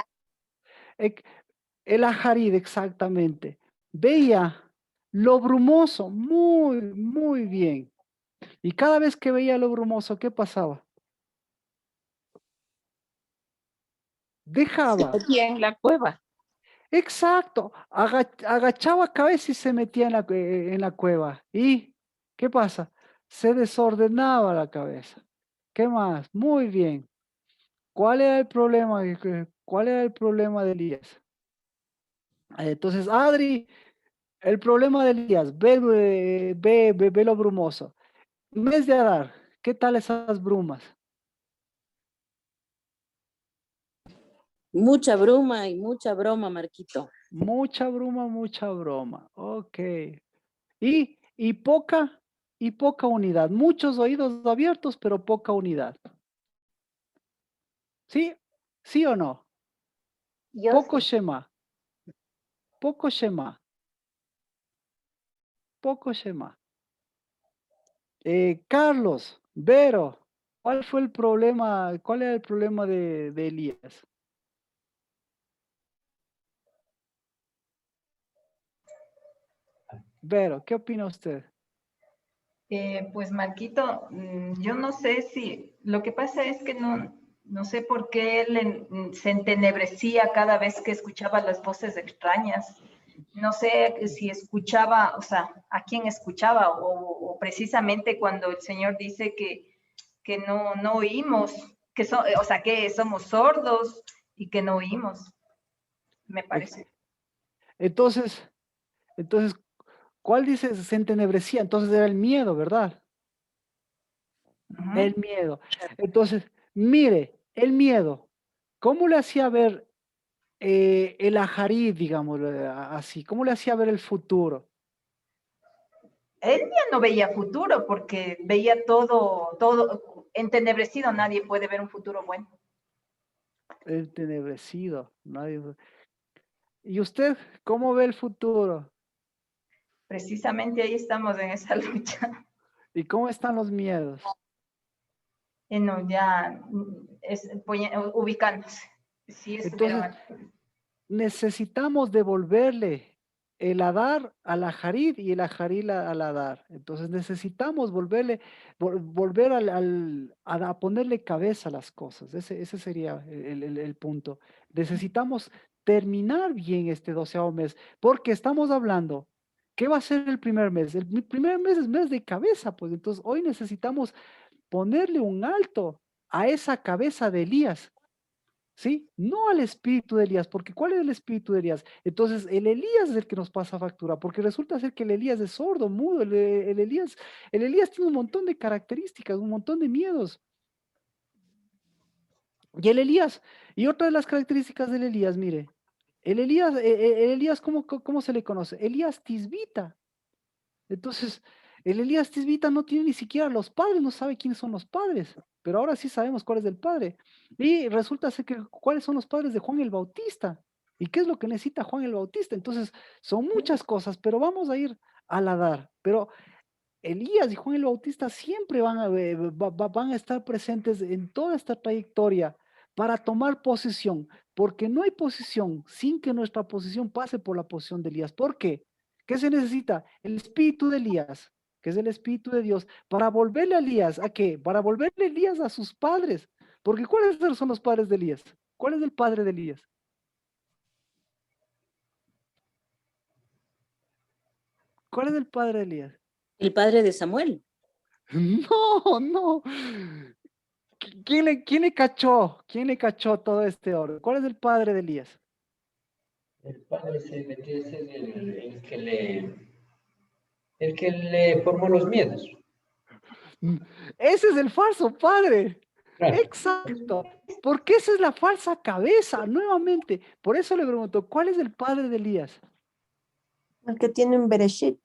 El Ajarid, exactamente. Veía lo brumoso, muy, muy bien. Y cada vez que veía lo brumoso, ¿qué pasaba? Dejaba. Se metía en la cueva. Exacto. Agachaba cabeza y se metía en la cueva. ¿Y qué pasa? Se desordenaba la cabeza. ¿Qué más? Muy bien. ¿Cuál era el problema? ¿Cuál era el problema de Elías? Entonces, Adri, el problema de Elías, ve lo brumoso. Mes de Adar, ¿qué tal esas brumas? Mucha bruma y mucha broma, Marquito. Mucha bruma, mucha broma. Ok. Y poca unidad. Muchos oídos abiertos, pero poca unidad. ¿Sí? ¿Sí o no? Poco Shema. Poco Shema. Poco Shema. Carlos, Vero, ¿cuál fue el problema? ¿Cuál era el problema de Elías? Vero, ¿qué opina usted? Pues Marquito, yo no sé si, lo que pasa es que no sé por qué él se entenebrecía cada vez que escuchaba las voces extrañas. No sé si escuchaba, o sea, a quién escuchaba, o precisamente cuando el Señor dice que no oímos, o sea, que somos sordos y que no oímos, me parece. Entonces, ¿cuál dice se entenebrecía? Entonces era el miedo, ¿verdad? El miedo. Entonces, mire, el miedo, ¿cómo le hacía ver el ajarí, digamos, así? ¿Cómo le hacía ver el futuro? Él ya no veía futuro porque veía todo entenebrecido, nadie puede ver un futuro bueno. Entenebrecido. ¿Y usted cómo ve el futuro? Precisamente ahí estamos en esa lucha. ¿Y cómo están los miedos? No, ya ubicándose. Sí, Entonces, estuvieron. necesitamos devolverle el Adar al Ajarid y el Ajarid al Adar. Entonces necesitamos volver a ponerle cabeza a las cosas. Ese sería el punto. Necesitamos terminar bien este 12º mes, porque estamos hablando, ¿qué va a ser el primer mes? El primer mes es mes de cabeza, pues entonces hoy necesitamos ponerle un alto a esa cabeza de Elías. ¿Sí? No al espíritu de Elías, porque ¿cuál es el espíritu de Elías? Entonces, el Elías es el que nos pasa factura, porque resulta ser que el Elías es sordo, mudo, el Elías tiene un montón de características, un montón de miedos. Y y otra de las características del Elías, mire, el Elías, ¿cómo se le conoce? Elías Tisbita. Entonces, el Elías Tisbita no tiene ni siquiera los padres, no sabe quiénes son los padres, pero ahora sí sabemos cuál es el padre. Y resulta ser que cuáles son los padres de Juan el Bautista. ¿Y qué es lo que necesita Juan el Bautista? Entonces, son muchas cosas, pero vamos a ir a la dar. Pero Elías y Juan el Bautista siempre van a estar presentes en toda esta trayectoria para tomar posición, porque no hay posición sin que nuestra posición pase por la posición de Elías. ¿Por qué? ¿Qué se necesita? El espíritu de Elías, que es el espíritu de Dios, para volverle a Elías, ¿a qué? Para volverle a Elías a sus padres. Porque ¿cuáles son los padres de Elías? ¿Cuál es el padre de Elías? ¿Cuál es el padre de Elías? El padre de Samuel. No, no. ¿Quién le cachó? ¿Quién le cachó todo este oro? ¿Cuál es el padre de Elías? El padre es el que le formó los miedos. Ese es el falso padre. Claro. Exacto. Porque esa es la falsa cabeza, nuevamente. Por eso le pregunto, ¿cuál es el padre de Elías? El que tiene un Bereshit.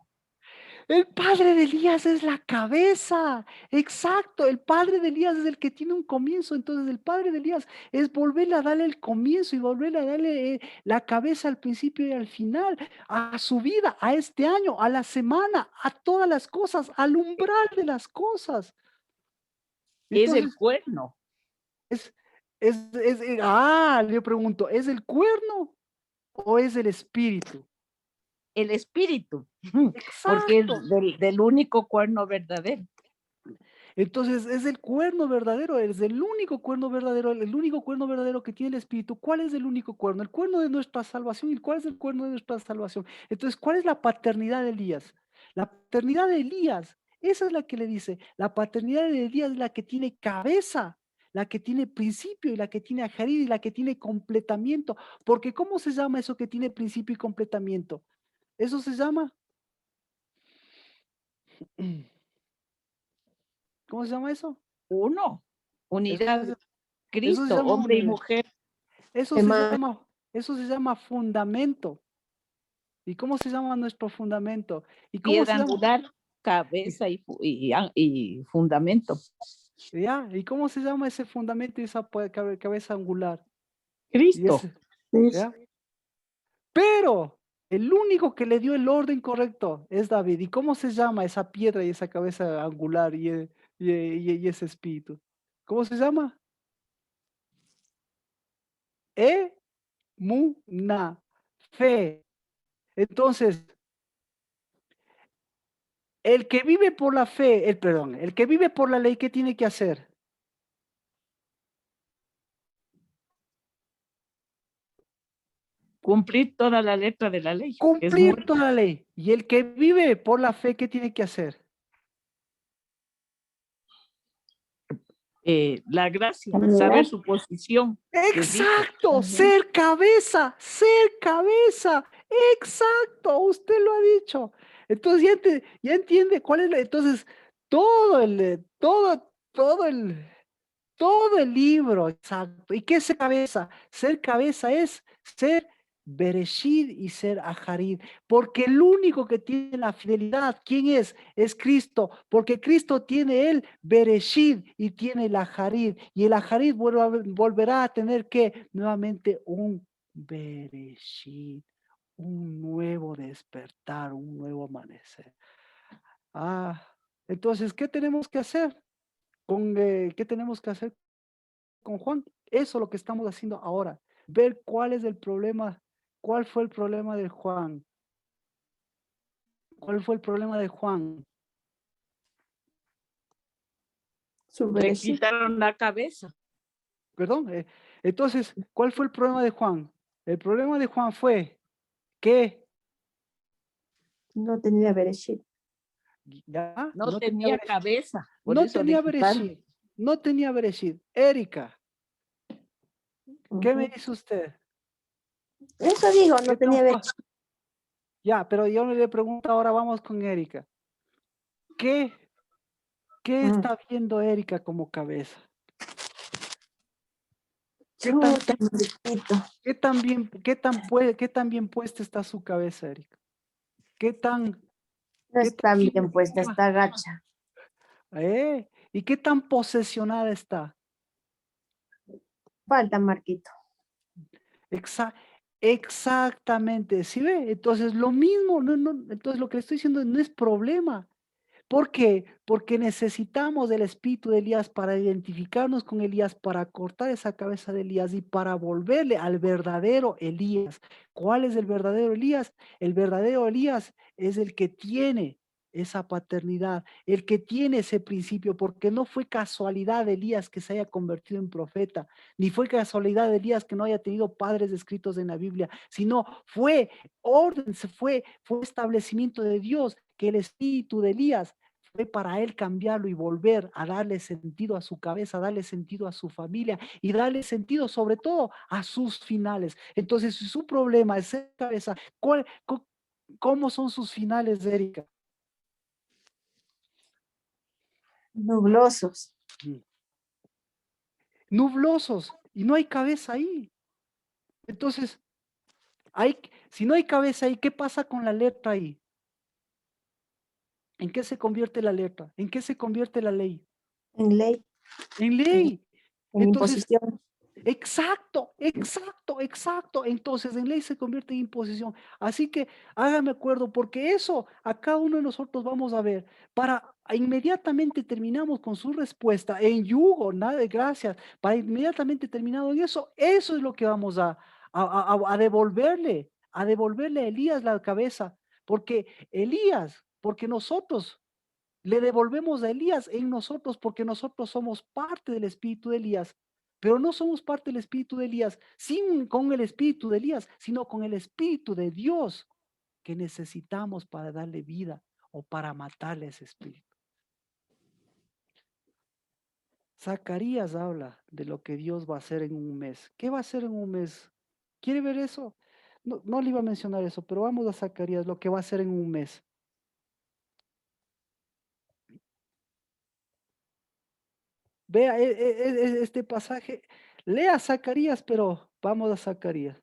El padre de Elías es la cabeza. Exacto. El padre de Elías es el que tiene un comienzo. Entonces el padre de Elías es volverle a darle el comienzo y volverle a darle la cabeza al principio y al final, a su vida, a este año, a la semana, a todas las cosas, al umbral de las cosas. Entonces, es el cuerno. Le pregunto, ¿es el cuerno o es el espíritu? El espíritu. Exacto. Porque es del único cuerno verdadero. Entonces, es el cuerno verdadero, es el único cuerno verdadero que tiene el espíritu. ¿Cuál es el único cuerno? El cuerno de nuestra salvación. ¿Y cuál es el cuerno de nuestra salvación? Entonces, ¿cuál es la paternidad de Elías? La paternidad de Elías, esa es la que le dice, la paternidad de Elías es la que tiene cabeza, la que tiene principio y la que tiene ajarid y la que tiene completamiento. Porque ¿cómo se llama eso que tiene principio y completamiento? Eso se llama... ¿Cómo se llama eso? Uno. Unidad. Eso Cristo, se llama hombre y unidad. mujer. Eso se llama fundamento. ¿Y cómo se llama nuestro fundamento? ¿Y cómo Piedra se llama? angular, cabeza y fundamento. ¿Ya? ¿Y cómo se llama ese fundamento y esa cabeza angular? Cristo. ¿Ya? Pero el único que le dio el orden correcto es David. ¿Y cómo se llama esa piedra y esa cabeza angular y ese espíritu? ¿Cómo se llama? Emuná, fe. Entonces, el que vive por la fe, el que vive por la ley, ¿qué tiene que hacer? Cumplir toda la letra de la ley. Cumplir toda la ley. Y el que vive por la fe, ¿qué tiene que hacer? La gracia, saber su posición. Exacto, ser cabeza, exacto, usted lo ha dicho. Entonces ya entiende cuál es entonces todo el libro, exacto. ¿Y qué es ser cabeza? Ser cabeza es ser Bereshit y ser Ajarid, porque el único que tiene la fidelidad, ¿quién es? Es Cristo, porque Cristo tiene el Bereshit y tiene el Ajarid, y el Ajarid volverá a tener que nuevamente un Bereshit, un nuevo despertar, un nuevo amanecer. Entonces, ¿qué tenemos que hacer? ¿Qué tenemos que hacer con Juan? Eso es lo que estamos haciendo ahora. Ver cuál es el problema, cuál fue el problema de Juan. ¿Cuál fue el problema de Juan? Su Le Bereshit. quitaron la cabeza. Perdón. Entonces, ¿cuál fue el problema de Juan? El problema de Juan fue que No tenía Bereshit. ya No tenía Bereshit. cabeza. Por No eso le tenía quitaron. Bereshit. No tenía Bereshit. Erika, ¿qué me Ujú. dice usted? Eso digo, no ¿Qué tenía tan Bereshit. Ya, pero yo le pregunto ahora, vamos con Erika. ¿Qué está viendo Erika como cabeza? ¿Qué tan, Chuta, Marquito. qué tan bien puesta está su cabeza, Erika? ¿Qué tan, No qué tan está bien puesta, está gacha. ¿Y qué tan posesionada está? Falta, Marquito. Exactamente, ¿sí ve? Entonces lo mismo, entonces lo que le estoy diciendo no es problema. ¿Por qué? Porque necesitamos del espíritu de Elías para identificarnos con Elías, para cortar esa cabeza de Elías y para volverle al verdadero Elías. ¿Cuál es el verdadero Elías? El verdadero Elías es el que tiene esa paternidad, el que tiene ese principio, porque no fue casualidad de Elías que se haya convertido en profeta, ni fue casualidad de Elías que no haya tenido padres escritos en la Biblia, sino fue orden, fue establecimiento de Dios, que el espíritu de Elías fue para él cambiarlo y volver a darle sentido a su cabeza, darle sentido a su familia y darle sentido sobre todo a sus finales. Entonces, si su problema es ser cabeza, ¿cómo son sus finales, Erika? Nublosos. Nublosos, y no hay cabeza ahí. Entonces, si no hay cabeza ahí, ¿qué pasa con la letra ahí? ¿En qué se convierte la letra? ¿En qué se convierte la ley? En ley. En ley. En Entonces, imposición. exacto. Entonces, en ley se convierte en imposición. Así que hágame acuerdo, porque eso a cada uno de nosotros vamos a ver. Inmediatamente terminamos con su respuesta en yugo, nada de gracias. Para inmediatamente terminado en eso, eso es lo que vamos a devolverle. A devolverle a Elías la cabeza. Porque nosotros le devolvemos a Elías en nosotros porque nosotros somos parte del espíritu de Elías, pero no somos parte del espíritu de Elías con el espíritu de Elías, sino con el espíritu de Dios que necesitamos para darle vida o para matarle ese espíritu. Zacarías habla de lo que Dios va a hacer en un mes. ¿Qué va a hacer en un mes? ¿Quiere ver eso? No le iba a mencionar eso, pero vamos a Zacarías, lo que va a hacer en un mes. Vea este pasaje, lea Zacarías, pero vamos a Zacarías.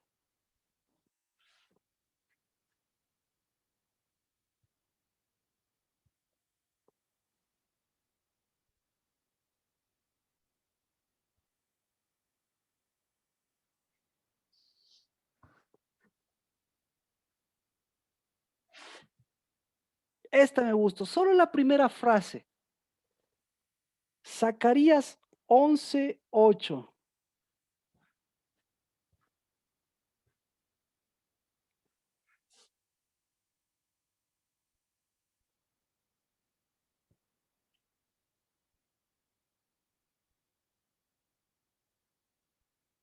Esta me gustó, solo la primera frase. Zacarías 11:8.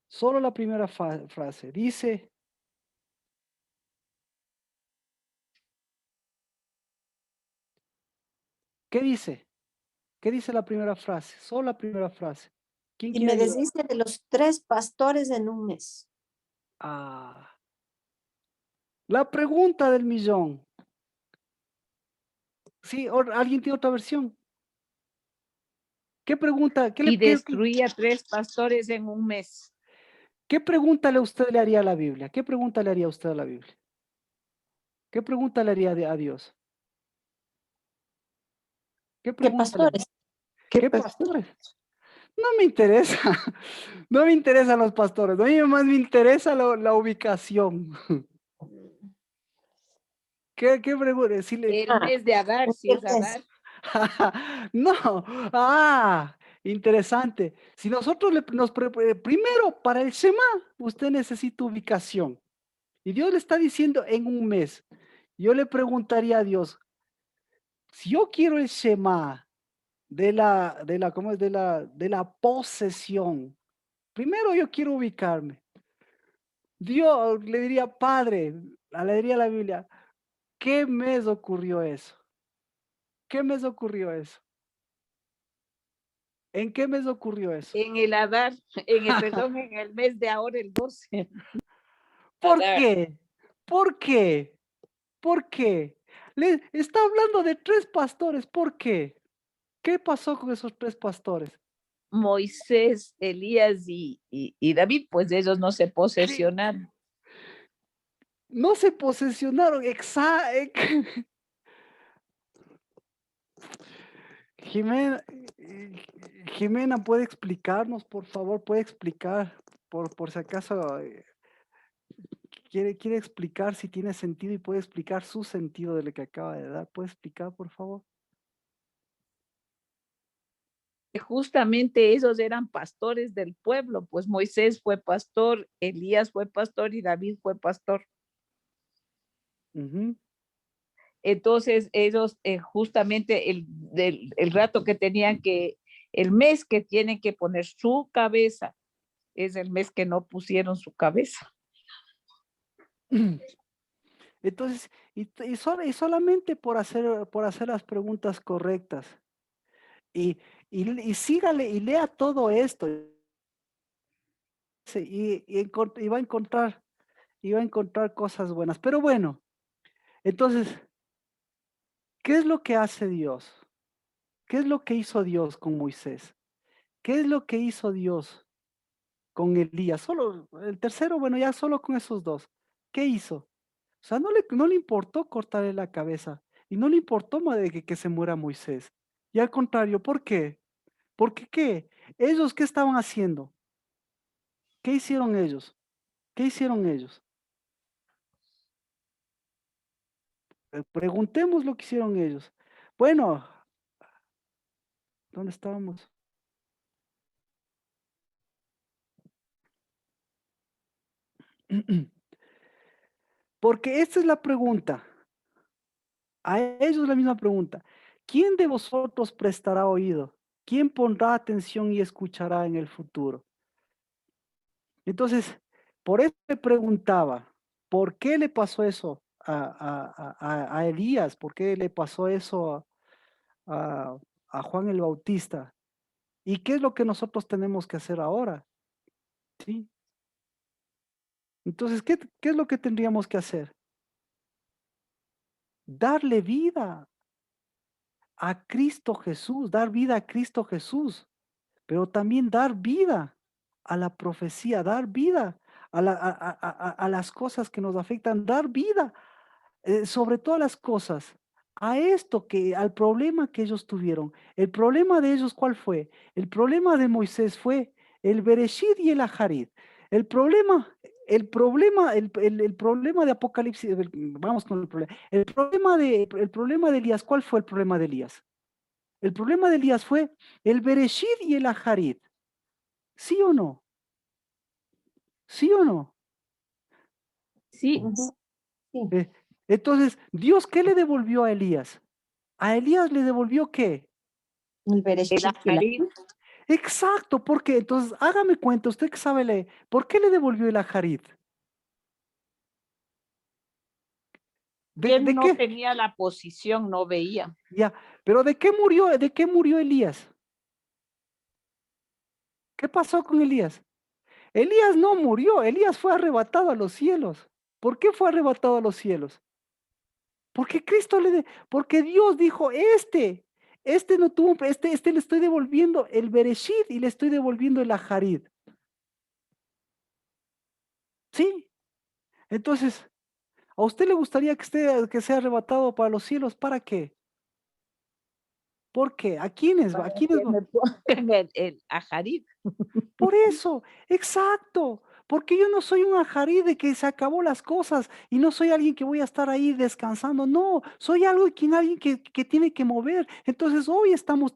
Solo la primera frase. Dice, ¿qué dice? ¿Qué dice la primera frase? Solo la primera frase. ¿Quién Y quiere me ayudar? desdice de los 3 pastores en un mes. La pregunta del millón. ¿Sí? ¿Alguien tiene otra versión? ¿Qué pregunta? Y destruía 3 pastores en un mes. ¿Qué pregunta usted le haría a la Biblia? ¿Qué pregunta le haría usted a la Biblia? ¿Qué pregunta le haría a Dios? ¿Qué ¿Qué pregunta le haría? pastores? ¿Qué pastores? No me interesa. No me interesan los pastores. A mí más me interesa la ubicación. ¿Qué pregunta? Sí El mes de Adar, si es Adar. No. Interesante. Si nosotros primero para el Shema, usted necesita ubicación. Y Dios le está diciendo en un mes. Yo le preguntaría a Dios, si yo quiero el Shema ¿cómo es? De la posesión, primero yo quiero ubicarme. Dios le diría, Padre, le diría a la Biblia, ¿qué mes ocurrió eso? ¿Qué mes ocurrió eso? ¿En qué mes ocurrió eso? En el Adar, perdón, en el mes de ahora, el 12. ¿Por Adar. qué? ¿Por qué? ¿Por qué? Le está hablando de 3 pastores. ¿Por qué? ¿Qué pasó con esos 3 pastores? Moisés, Elías y David, pues ellos no se posesionaron. No se posesionaron. Jimena, ¿puede explicarnos, por favor? ¿Puede explicar, por si acaso quiere explicar si tiene sentido y puede explicar su sentido de lo que acaba de dar? ¿Puede explicar, por favor? Justamente ellos eran pastores del pueblo, pues Moisés fue pastor, Elías fue pastor y David fue pastor. Entonces ellos justamente el rato que tenían el mes que tienen que poner su cabeza, es el mes que no pusieron su cabeza. Entonces, y solamente por hacer las preguntas correctas. Y sígale y lea todo esto. Y va a encontrar cosas buenas. Pero bueno, entonces, ¿qué es lo que hace Dios? ¿Qué es lo que hizo Dios con Moisés? ¿Qué es lo que hizo Dios con Elías? Solo el tercero, bueno, ya solo con esos 2. ¿Qué hizo? O sea, no le importó cortarle la cabeza y no le importó más de que se muera Moisés. Y al contrario, ¿por qué? Porque ¿qué? ¿Ellos qué estaban haciendo? ¿Qué hicieron ellos? ¿Qué hicieron ellos? Preguntemos lo que hicieron ellos. Bueno, ¿dónde estábamos? Porque esta es la pregunta. A ellos la misma pregunta. ¿Quién de vosotros prestará oído? ¿Quién pondrá atención y escuchará en el futuro? Entonces, por eso me preguntaba, ¿por qué le pasó eso a Elías? ¿Por qué le pasó eso a Juan el Bautista? ¿Y qué es lo que nosotros tenemos que hacer ahora? ¿Sí? Entonces, ¿qué es lo que tendríamos que hacer? Darle vida a Cristo Jesús, dar vida a Cristo Jesús, pero también dar vida a la profecía, dar vida a las cosas que nos afectan, dar vida sobre todas las cosas a al problema que ellos tuvieron. El problema de ellos, ¿cuál fue? El problema de Moisés fue el Bereshit y el Aharit. El problema, el problema de Apocalipsis, vamos con el problema. El problema de Elías, ¿cuál fue el problema de Elías? El problema de Elías fue el Bereshit y el Aharit. ¿Sí o no? ¿Sí o no? Sí. Entonces, ¿Dios qué le devolvió a Elías? ¿A Elías le devolvió qué? El Bereshit y el Aharit. Exacto, ¿por qué? Entonces, hágame cuenta, usted que sabe leer, ¿por qué le devolvió el Aharit? Él ¿De no qué? tenía la posición, no veía. Ya, pero ¿de qué murió Elías? ¿Qué pasó con Elías? Elías no murió, Elías fue arrebatado a los cielos. ¿Por qué fue arrebatado a los cielos? Porque porque Dios dijo, no tuvo, le estoy devolviendo el Bereshit y le estoy devolviendo el Aharit. ¿Sí? Entonces, ¿a usted le gustaría que sea arrebatado para los cielos? ¿Para qué? ¿Por qué? ¿A quiénes va? ¿A Para quiénes que va? me pongan el ajarit. Por eso, exacto. Porque yo no soy un ajarí de que se acabó las cosas y no soy alguien que voy a estar ahí descansando. No, soy alguien que tiene que mover. Entonces hoy estamos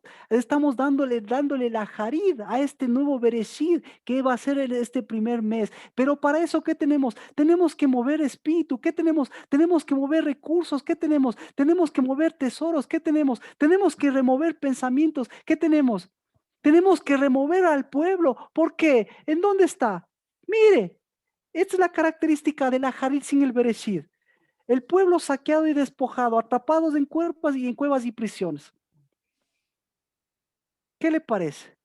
dándole el ajarid a este nuevo Bereshit que va a ser este primer mes. Pero para eso, ¿qué tenemos? Tenemos que mover espíritu. ¿Qué tenemos? Tenemos que mover recursos. ¿Qué tenemos? Tenemos que mover tesoros. ¿Qué tenemos? Tenemos que remover pensamientos. ¿Qué tenemos? Tenemos que remover al pueblo. ¿Por qué? ¿En dónde está? Mire, esta es la característica de la Harit sin el Bereshit. El pueblo saqueado y despojado, atrapados en cuevas y prisiones. ¿Qué le parece?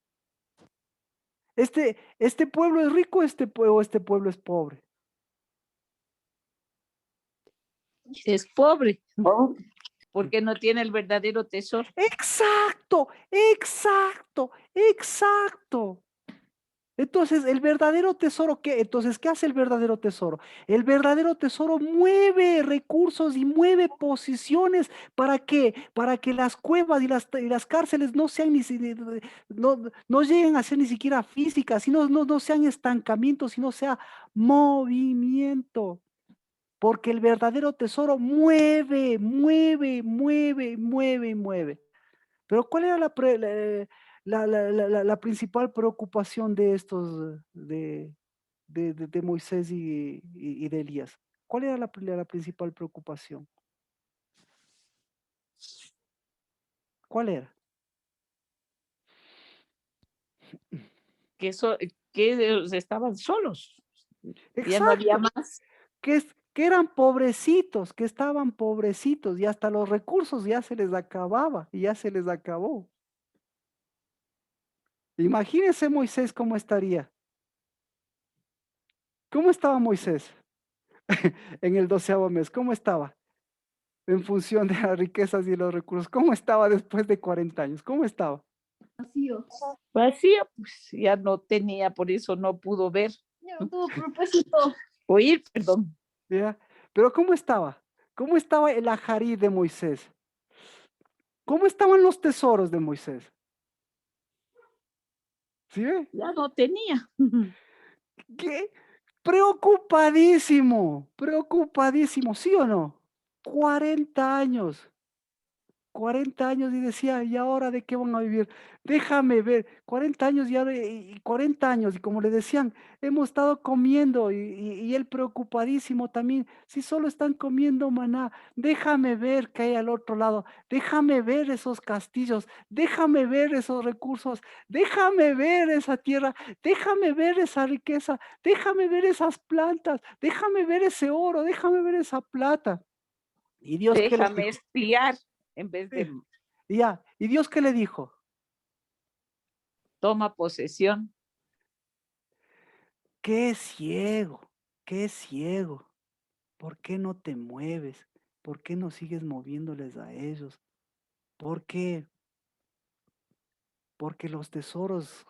¿Este pueblo es rico o este pueblo es pobre? Es pobre, porque no tiene el verdadero tesoro. Exacto, exacto, exacto. Entonces, el verdadero tesoro, ¿qué? Entonces, ¿qué hace el verdadero tesoro? El verdadero tesoro mueve recursos y mueve posiciones. ¿Para qué? Para que las cuevas y las cárceles no sean no lleguen a ser ni siquiera físicas, sino no sean estancamientos, sino sea movimiento. Porque el verdadero tesoro mueve, mueve, mueve, mueve, mueve. Pero ¿cuál era la principal preocupación de estos, de Moisés y de Elías? ¿Cuál era la principal preocupación? ¿Cuál era? Que ellos estaban solos. Ya no había Exacto. más. Que eran pobrecitos, que estaban pobrecitos y hasta los recursos ya se les acababa y ya se les acabó. Imagínense Moisés cómo estaría. ¿Cómo estaba Moisés en el 12º mes? ¿Cómo estaba? En función de las riquezas y los recursos. ¿Cómo estaba después de 40 años? ¿Cómo estaba? Vacío. Vacío, pues ya no tenía, por eso no pudo ver. Ya no tuvo propósito. Oír, perdón. ¿Ya? Pero ¿cómo estaba? ¿Cómo estaba el ajarí de Moisés? ¿Cómo estaban los tesoros de Moisés? ¿Sí ve? Ya no tenía. ¿Qué? Preocupadísimo, preocupadísimo, ¿sí o no? 40 años. 40 años y decía, ¿y ahora de qué van a vivir? Déjame ver, 40 años y 40 años, y como le decían, hemos estado comiendo y él preocupadísimo también, si solo están comiendo maná, déjame ver qué hay al otro lado, déjame ver esos castillos, déjame ver esos recursos, déjame ver esa tierra, déjame ver esa riqueza, déjame ver esas plantas, déjame ver ese oro, déjame ver esa plata. Y Dios, ¿qué le Déjame dijo? espiar en vez de ¿Y Dios qué le dijo? toma posesión. Qué ciego, qué ciego. ¿Por qué no te mueves? ¿Por qué no sigues moviéndoles a ellos? ¿Por qué? Porque los tesoros,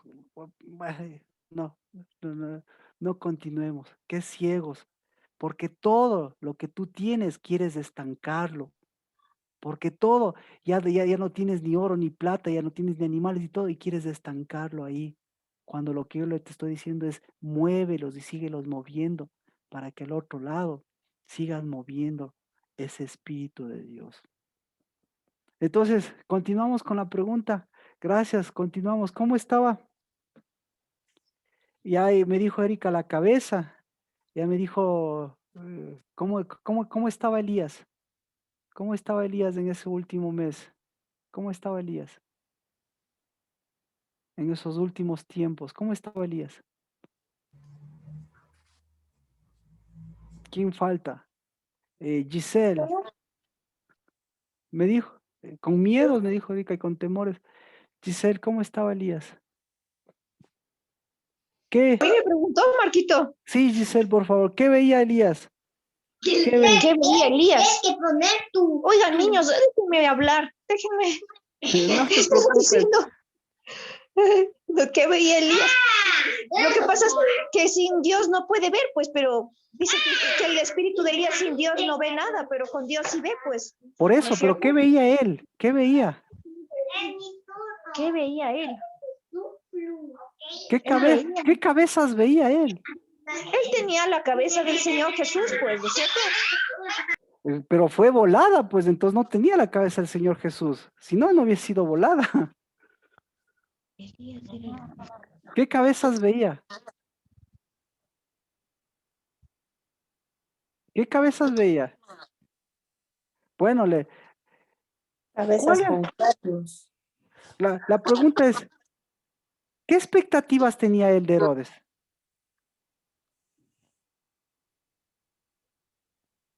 ay, no continuemos. Qué ciegos. Porque todo lo que tú tienes quieres estancarlo. Porque todo, ya no tienes ni oro ni plata, ya no tienes ni animales y todo, y quieres estancarlo ahí. Cuando lo que yo te estoy diciendo es muévelos y síguelos moviendo para que al otro lado sigas moviendo ese espíritu de Dios. Entonces, continuamos con la pregunta. Gracias, continuamos. ¿Cómo estaba? Ya me dijo Erika la cabeza. Ya me dijo, ¿cómo estaba Elías? ¿Cómo estaba Elías en ese último mes? ¿Cómo estaba Elías? En esos últimos tiempos, ¿cómo estaba Elías? ¿Quién falta? Giselle. Me dijo, con miedos, me dijo Erika, y con temores. Giselle, ¿cómo estaba Elías? ¿Qué? Me preguntó Marquito. Sí, Giselle, por favor, ¿qué veía Elías? ¿Qué veía? ¿Qué veía Elías? Oigan, niños, déjenme hablar. Déjenme. No ¿Qué te estás preocupes. haciendo? ¿Qué veía Elías? Lo que pasa es que sin Dios no puede ver, pues, pero dice que el espíritu de Elías sin Dios no ve nada, pero con Dios sí ve, pues. Por ¿No eso, es pero cierto? ¿qué veía él? ¿Qué veía? ¿Qué veía él? ¿Qué cabezas veía él? Él tenía la cabeza del Señor Jesús, pues, ¿no es cierto? Pero fue volada, pues entonces no tenía la cabeza del Señor Jesús. Si no, no hubiese sido volada. ¿Qué cabezas veía? ¿Qué cabezas veía? Bueno, Cabezas ¿cuál con cuernos. la pregunta es, ¿qué expectativas tenía él de Herodes?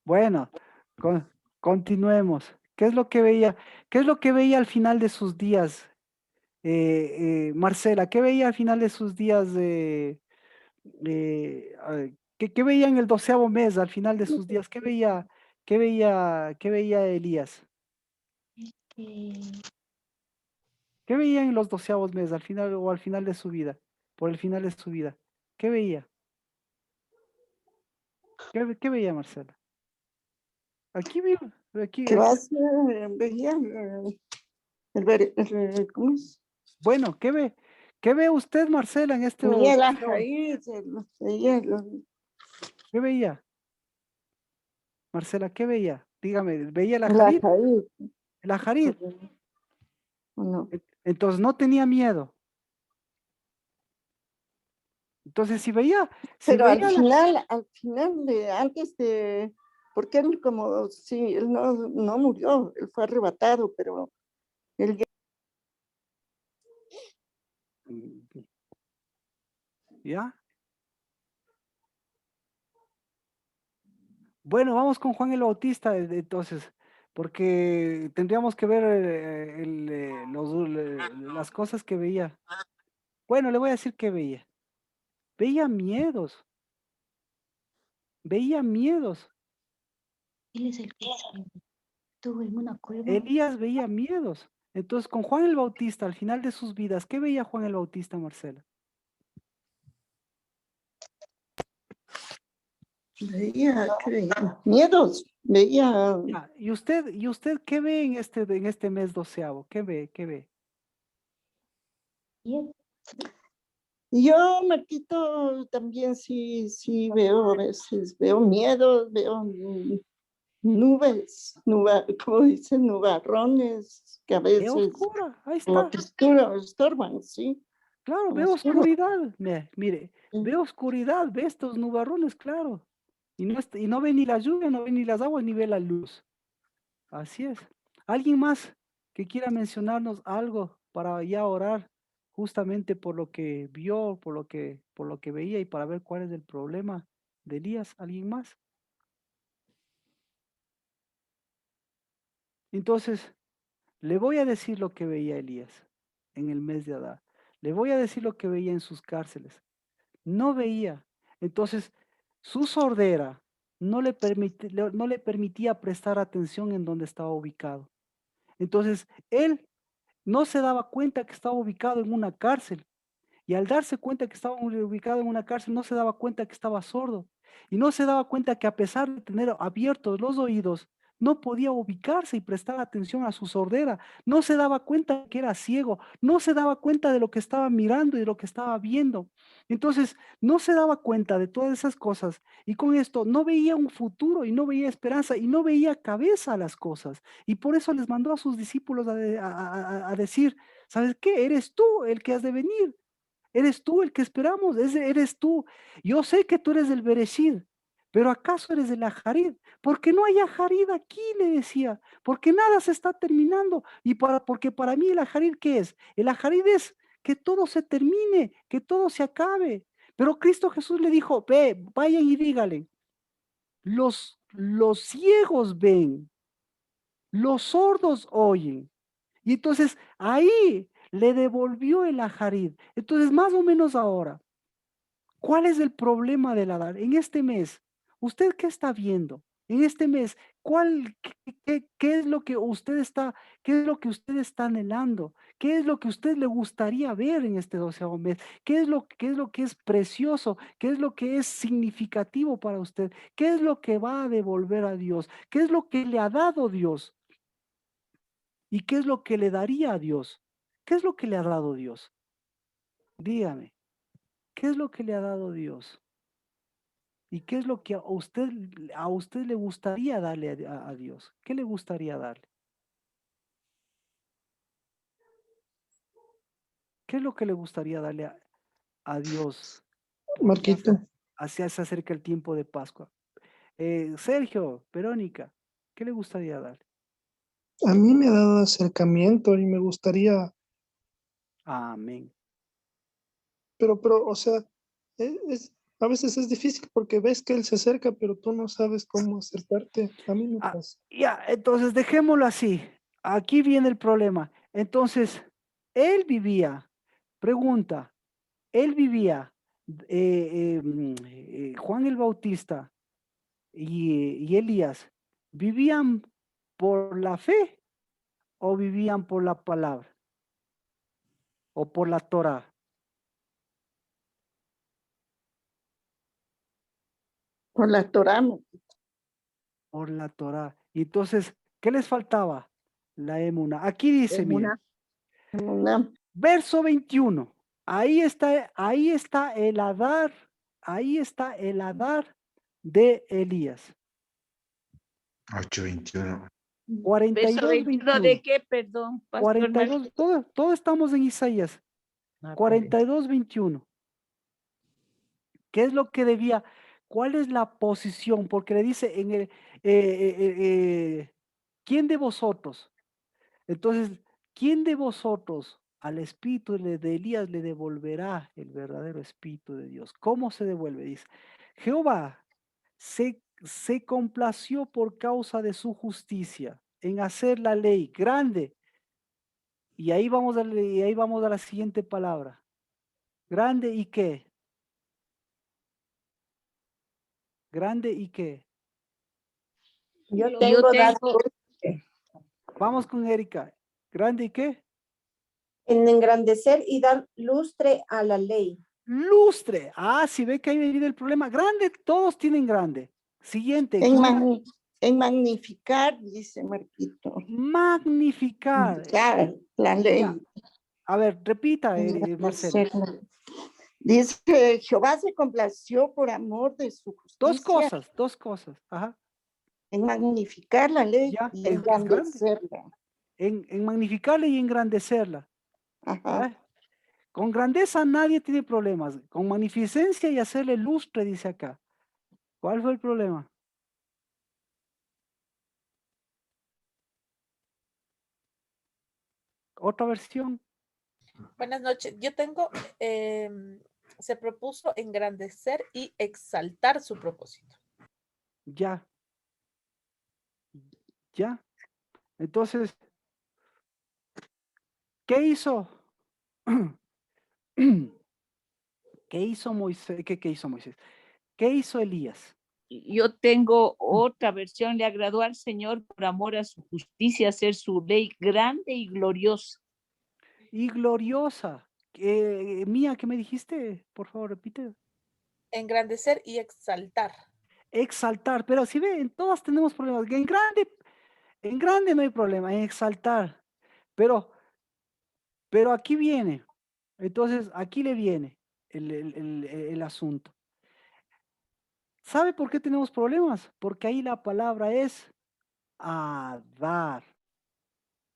Bueno, continuemos. ¿Qué es lo que veía? ¿Qué es lo que veía al final de sus días, Marcela? ¿Qué veía al final de sus días? ¿Qué veía en el 12º mes, al final de sus días? ¿Qué veía Elías? ¿Qué veía en los 12º mes, al final o al final de su vida? Por el final de su vida. ¿Qué veía? ¿Qué veía, Marcela? Aquí veo, aquí. Que va a ser, veía ¿cómo es? Bueno, ¿qué ve usted, Marcela, en este Veía la 12º? raíz, veía ¿Qué veía? Marcela, ¿qué veía? Dígame, ¿veía la la Jarid? raíz. ¿La Jarid? No. Entonces no tenía miedo. Entonces si veía Pero al final de antes de, porque él como si él no murió, él fue arrebatado, pero él ¿Ya? Bueno, vamos con Juan el Bautista, entonces, porque tendríamos que ver las cosas que veía. Bueno, le voy a decir qué veía. Veía miedos. Veía miedos. Él es el que estuvo en una cueva. Elías veía miedos. Entonces, con Juan el Bautista, al final de sus vidas, ¿qué veía Juan el Bautista, Marcela? veía, ¿qué veía? Miedos, veía. Ya, ¿y usted qué ve en este mes 12º? ¿Qué ve? ¿Qué ve? Yo, Marquito, también sí veo a veces, veo miedos, veo nubes, como dicen, nubarrones, que a Ve veces oscura, ahí como está. que estorban, sí. Claro, como veo oscuro. oscuridad. Mire, veo oscuridad, ve estos nubarrones, claro. Y no ve ni la lluvia, no ve ni las aguas, ni ve la luz. Así es. ¿Alguien más que quiera mencionarnos algo para ya orar justamente por lo que vio, por lo que veía y para ver cuál es el problema de Elías? ¿Alguien más? Entonces, le voy a decir lo que veía Elías en el mes de Adar. Le voy a decir lo que veía en sus cárceles. No veía. Entonces, su sordera no le permitía prestar atención en donde estaba ubicado. Entonces, él no se daba cuenta que estaba ubicado en una cárcel. Y al darse cuenta que estaba ubicado en una cárcel, no se daba cuenta que estaba sordo. Y no se daba cuenta que a pesar de tener abiertos los oídos, no podía ubicarse y prestar atención a su sordera. No se daba cuenta que era ciego. No se daba cuenta de lo que estaba mirando y de lo que estaba viendo. Entonces, no se daba cuenta de todas esas cosas. Y con esto no veía un futuro y no veía esperanza y no veía cabeza a las cosas. Y por eso les mandó a sus discípulos a decir, ¿sabes qué? Eres tú el que has de venir. Eres tú el que esperamos, eres tú. Yo sé que tú eres del Bereshit, pero ¿acaso eres de la Jarid? Porque no hay Jarid aquí, le decía, porque nada se está terminando. Porque para mí el Jarid, ¿qué es? El Jarid es que todo se termine, que todo se acabe. Pero Cristo Jesús le dijo, ve, vayan y dígale, los ciegos ven, los sordos oyen. Y entonces ahí le devolvió el ajarid. Entonces, más o menos ahora, ¿cuál es el problema del Adar? En este mes, ¿usted qué está viendo? En este mes, ¿qué es lo que usted está, qué es lo que usted está anhelando? ¿Qué es lo que usted le gustaría ver en este 12º mes? Qué es lo que es precioso? ¿Qué es lo que es significativo para usted? ¿Qué es lo que va a devolver a Dios? ¿Qué es lo que le ha dado Dios? ¿Y qué es lo que le daría a Dios? ¿Qué es lo que le ha dado Dios? Dígame, ¿qué es lo que le ha dado Dios? ¿Y qué es lo que a usted le gustaría darle a Dios? ¿Qué le gustaría darle? ¿Qué es lo que le gustaría darle a Dios? Marquito, Hacia se acerca el tiempo de Pascua. Sergio, Verónica, ¿qué le gustaría darle? a mí me ha dado acercamiento y me gustaría, Amén. pero, o sea, a veces es difícil porque ves que él se acerca, pero tú no sabes cómo acercarte. A mí me pasa. Ya, entonces dejémoslo así. Aquí viene el problema. Entonces, él vivía, pregunta, él vivía, Juan el Bautista y Elías, ¿vivían por la fe o vivían por la palabra o por la Torah? Por la Torá, Por la Torah. Y entonces, ¿qué les faltaba? La emuna. Aquí dice, miren, verso 21. Ahí está el Adar, ahí está el Adar de Elías. 8:21. 42, ¿Verso 21 de qué, perdón, Pastor 42, todo estamos en Isaías. 42, 21. ¿Qué es lo que debía? ¿Cuál es la posición? Porque le dice en el, ¿quién de vosotros? Entonces, ¿quién de vosotros al espíritu de Elías le devolverá el verdadero espíritu de Dios? ¿Cómo se devuelve? Dice, Jehová se complació por causa de su justicia en hacer la ley grande. Y ahí vamos a la siguiente palabra. Grande y qué. Grande y qué. Yo tengo datos Vamos con Erika. ¿Grande y qué? en engrandecer y dar lustre a la ley. Lustre. Ah, si ve que ahí viene el problema. Grande, todos tienen grande. Siguiente. En magnificar, dice Marquito. Magnificar. La ley. Ya. A ver, repita, Marcelo. Dice, Jehová se complació por amor de su justicia. Dos cosas. Ajá. En magnificar la ley Ya, y engrandecerla. En magnificarla y engrandecerla. Ajá. ¿Eh? Con grandeza nadie tiene problemas. Con magnificencia y hacerle lustre, dice acá. ¿Cuál fue el problema? Otra versión. Buenas noches. Yo tengo, se propuso engrandecer y exaltar su propósito. Ya. Ya. Entonces, ¿qué hizo? ¿Qué hizo Moisés? ¿Qué hizo Moisés? ¿Qué hizo Elías? Yo tengo otra versión. Le agradó al Señor por amor a su justicia hacer su ley grande y gloriosa. Y gloriosa. Mía, ¿qué me dijiste? Por favor, repite. Engrandecer y exaltar. Exaltar, pero si ven, todas tenemos problemas. En grande no hay problema, en exaltar. Pero aquí viene. Entonces, aquí le viene el asunto. ¿Sabe por qué tenemos problemas? Porque ahí la palabra es a dar.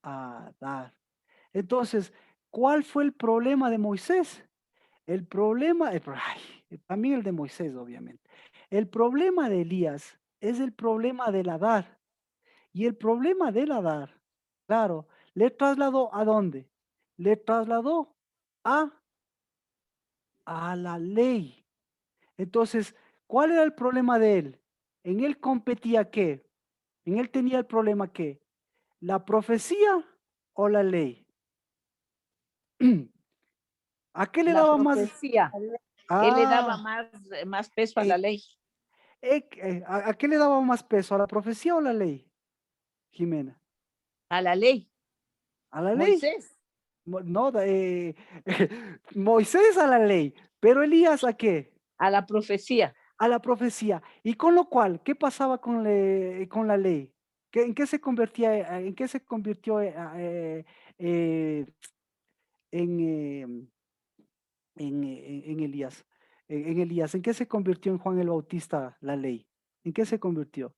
A dar. Entonces, ¿cuál fue el problema de Moisés? El problema, también el de Moisés, obviamente. El problema de Elías es el problema del Adar. Y el problema del Adar, claro, le trasladó ¿a dónde? Le trasladó a la ley. Entonces, ¿cuál era el problema de él? En él competía ¿qué? En él tenía el problema ¿qué? ¿La profecía o la ley? ¿A qué le daba más? Profecía. Él le daba más peso a la ley. ¿A qué le daba más peso? ¿A la profecía o la ley, Jimena? A la ley. ¿A la ley? Moisés. No, Moisés a la ley, pero Elías ¿a qué? A la profecía. A la profecía. Y con lo cual, ¿qué pasaba con la ley? ¿En qué se convertía, en qué se convirtió en, en Elías? En Elías, ¿en qué se convirtió en Juan el Bautista la ley? ¿En qué se convirtió?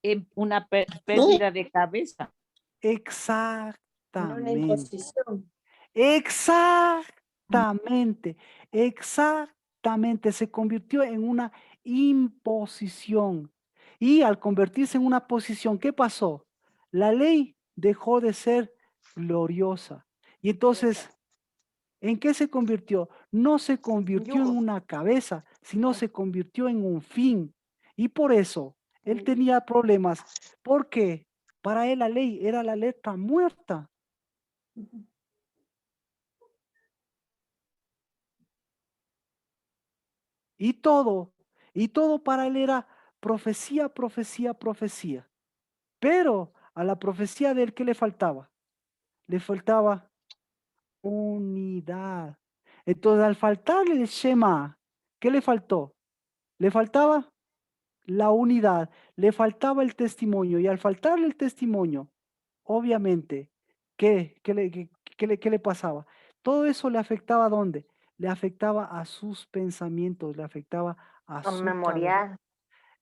En una pérdida de cabeza. En una Exactamente. imposición. Exactamente, exactamente, se convirtió en una imposición. Y al convertirse en una posición, ¿qué pasó? La ley dejó de ser gloriosa. Y entonces, ¿en qué se convirtió? No se convirtió en una cabeza, sino se convirtió en un fin. Y por eso él tenía problemas, porque para él la ley era la letra muerta. Y todo para él era profecía, profecía, profecía. Pero a la profecía de él, ¿qué le faltaba? Le faltaba unidad. Entonces, al faltarle el Shema, ¿qué le faltó? Le faltaba la unidad, le faltaba el testimonio. Y al faltarle el testimonio, obviamente, ¿qué le pasaba? Todo eso le afectaba ¿a dónde? Le afectaba a sus pensamientos, le afectaba a Con su cabeza. memorial.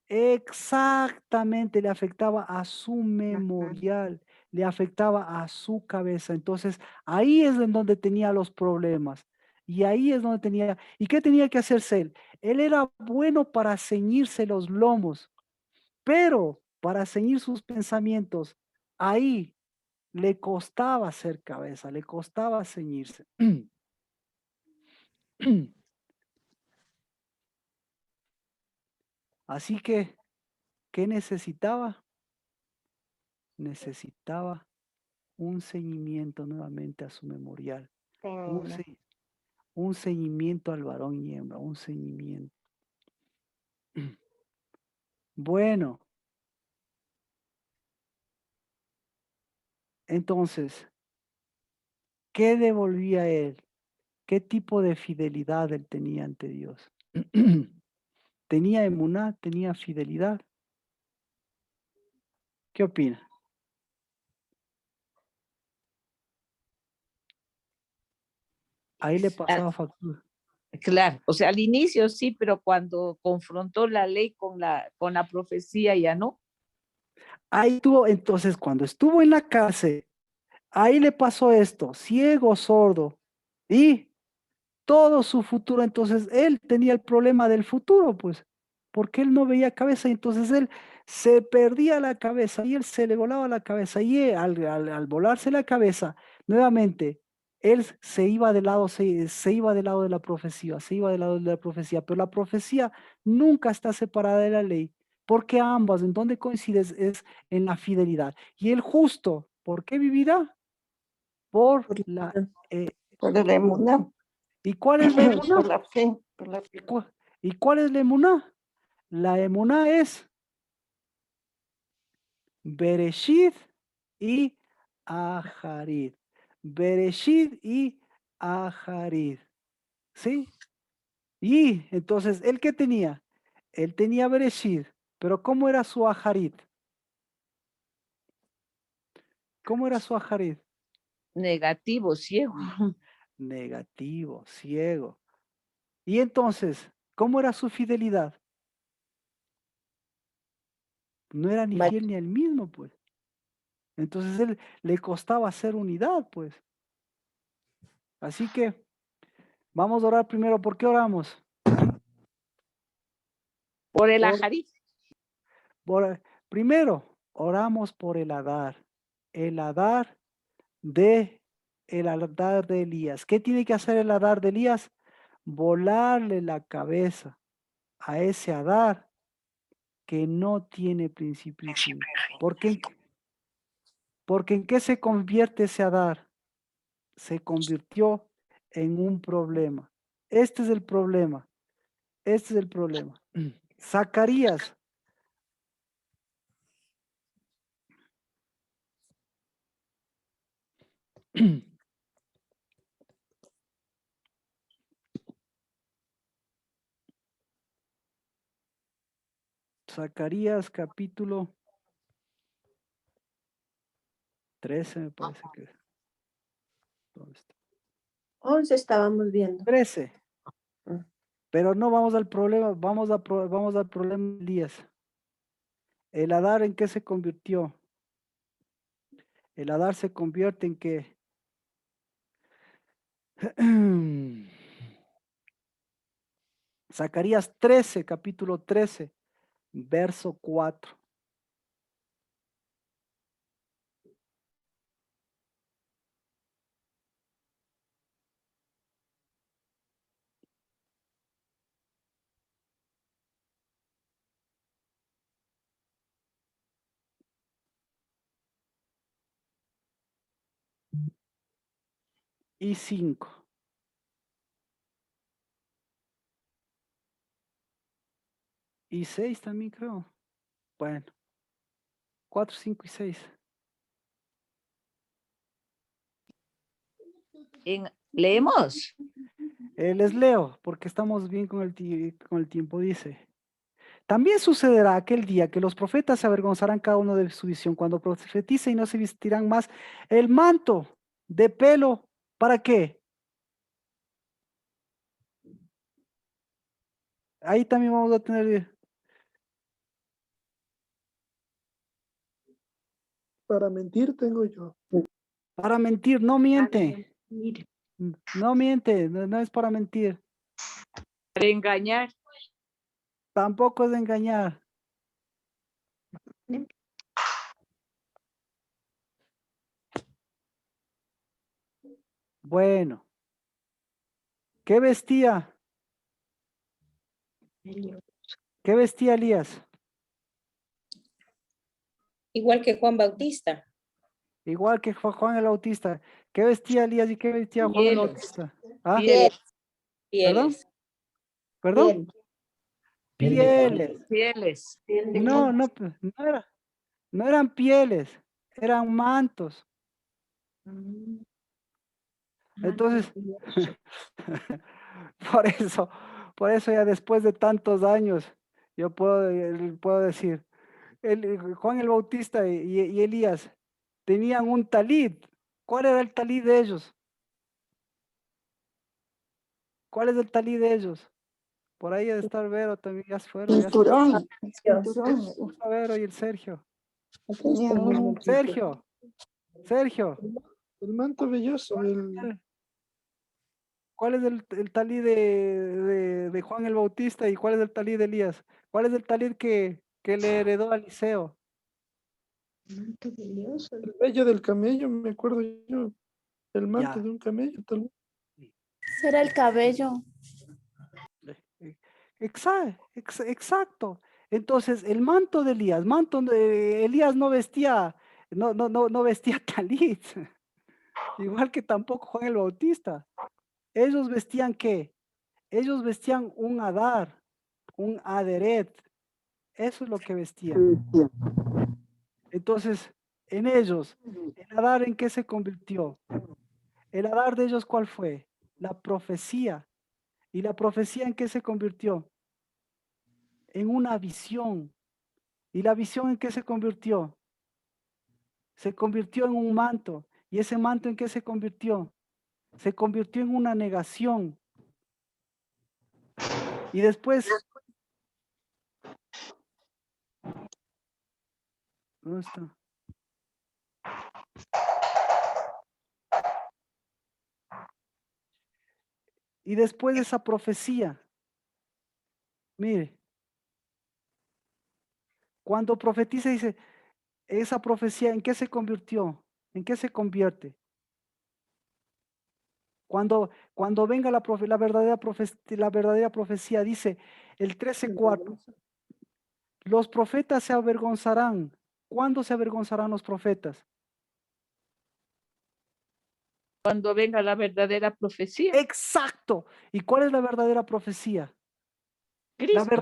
Exactamente, le afectaba a su memorial, le afectaba a su cabeza. Entonces, ahí es en donde tenía los problemas. Y ahí es donde tenía. ¿Y qué tenía que hacerse él? Él era bueno para ceñirse los lomos, pero para ceñir sus pensamientos, ahí le costaba ser cabeza, le costaba ceñirse. Así que, ¿qué necesitaba? Necesitaba un ceñimiento nuevamente a su memorial, un, ce- un ceñimiento al varón y hembra, un ceñimiento. Bueno, entonces, ¿qué devolvía él? ¿Qué tipo de fidelidad él tenía ante Dios? ¿Tenía emuná? ¿Tenía fidelidad? ¿Qué opina? Ahí le pasaba factura. Claro, o sea, al inicio sí, pero cuando confrontó la ley con la profecía ya no. Ahí tuvo, entonces, cuando estuvo en la cárcel, ahí le pasó esto, ciego, sordo, y todo su futuro, entonces él tenía el problema del futuro, pues, porque él no veía cabeza, y entonces él se perdía la cabeza y él se le volaba la cabeza, y al volarse la cabeza, nuevamente, él se iba del lado, se iba del lado de la profecía, se iba del lado de la profecía, pero la profecía nunca está separada de la ley, porque ambas, en donde coincides, es en la fidelidad. Y el justo, ¿por qué vivirá? Por la Por la emuná. ¿Y cuál es la emuná? Por la fe. Por la fe. ¿Y cuál es la emuná? La emuná es Bereshit y Aharit. Bereshit y Aharit. ¿Sí? Y entonces, ¿él qué tenía? Él tenía Bereshit, pero ¿cómo era su Aharit? ¿Cómo era su Aharit? Negativo, ciego. Negativo, ciego. Y entonces, ¿cómo era su fidelidad? No era ni fiel ni él mismo, pues. Entonces él le costaba hacer unidad, pues. Así que vamos a orar primero. ¿Por qué oramos? Por el ajarí. Primero, oramos por el Hadar de Elías. ¿Qué tiene que hacer el Hadar de Elías? Volarle la cabeza a ese Hadar que no tiene principio y fin. Porque ¿en qué se convierte ese Hadar? Se convirtió en un problema. Este es el problema. Este es el problema. Zacarías. Zacarías capítulo 13, me parece que es. ¿Dónde está? 11 estábamos viendo. 13. Pero no vamos al problema, vamos al problema de Elías. ¿El Adar en qué se convirtió? El Adar se convierte en qué? Zacarías 13, capítulo 13, verso 4. Y 5. Y 6 también creo. Bueno. 4, 5 y 6. ¿Leemos? Les leo, porque estamos bien con el tiempo, dice. También sucederá aquel día que los profetas se avergonzarán cada uno de su visión cuando profetice y no se vestirán más el manto de pelo. ¿Para qué? Ahí también vamos a tener... Para mentir tengo yo. Para mentir, no miente. No miente, no es para mentir. Para engañar. Tampoco es de engañar. Bueno. ¿Qué vestía? ¿Qué vestía Elías? Igual que Juan Bautista. Igual que Juan el Bautista. ¿Qué vestía Elías y qué vestía Juan el Pieles. Bautista? ¿Ah? Pieles. ¿Perdón? Pieles. ¿Perdón? Pieles. Pieles. No eran pieles, eran mantos. Entonces, por eso ya después de tantos años, yo puedo decir, Juan el Bautista y Elías tenían un talid. ¿Cuál era el talid de ellos? ¿Cuál es el talid de ellos? Por ahí de estar Vero también, ya se fueron. Cinturón. A Vero y el Sergio. Tenían Sergio. El manto velloso. ¿Cuál es el talid de Juan el Bautista y cuál es el talid de Elías? ¿Cuál es el talid que le heredó a Eliseo? El vello del camello, me acuerdo yo. El manto de un camello, tal vez. Será el cabello. Exacto. Entonces, el manto de Elías, Elías no vestía, no vestía talid. Igual que tampoco Juan el Bautista. Ellos vestían ¿qué? Ellos vestían un adar, un aderet. Eso es lo que vestían. Entonces, en ellos, ¿el adar en qué se convirtió? ¿El adar de ellos cuál fue? La profecía. ¿Y la profecía en qué se convirtió? En una visión. ¿Y la visión en qué se convirtió? Se convirtió en un manto. ¿Y ese manto en qué se convirtió? Se convirtió en una negación. Y después... ¿Dónde está? Y después de esa profecía, mire, cuando profetiza dice, esa profecía, ¿en qué se convirtió? ¿En qué se convierte? Cuando venga la verdadera profecía, dice el 13:4, los profetas se avergonzarán. ¿Cuándo se avergonzarán los profetas? Cuando venga la verdadera profecía. Exacto. ¿Y cuál es la verdadera profecía? Cristo.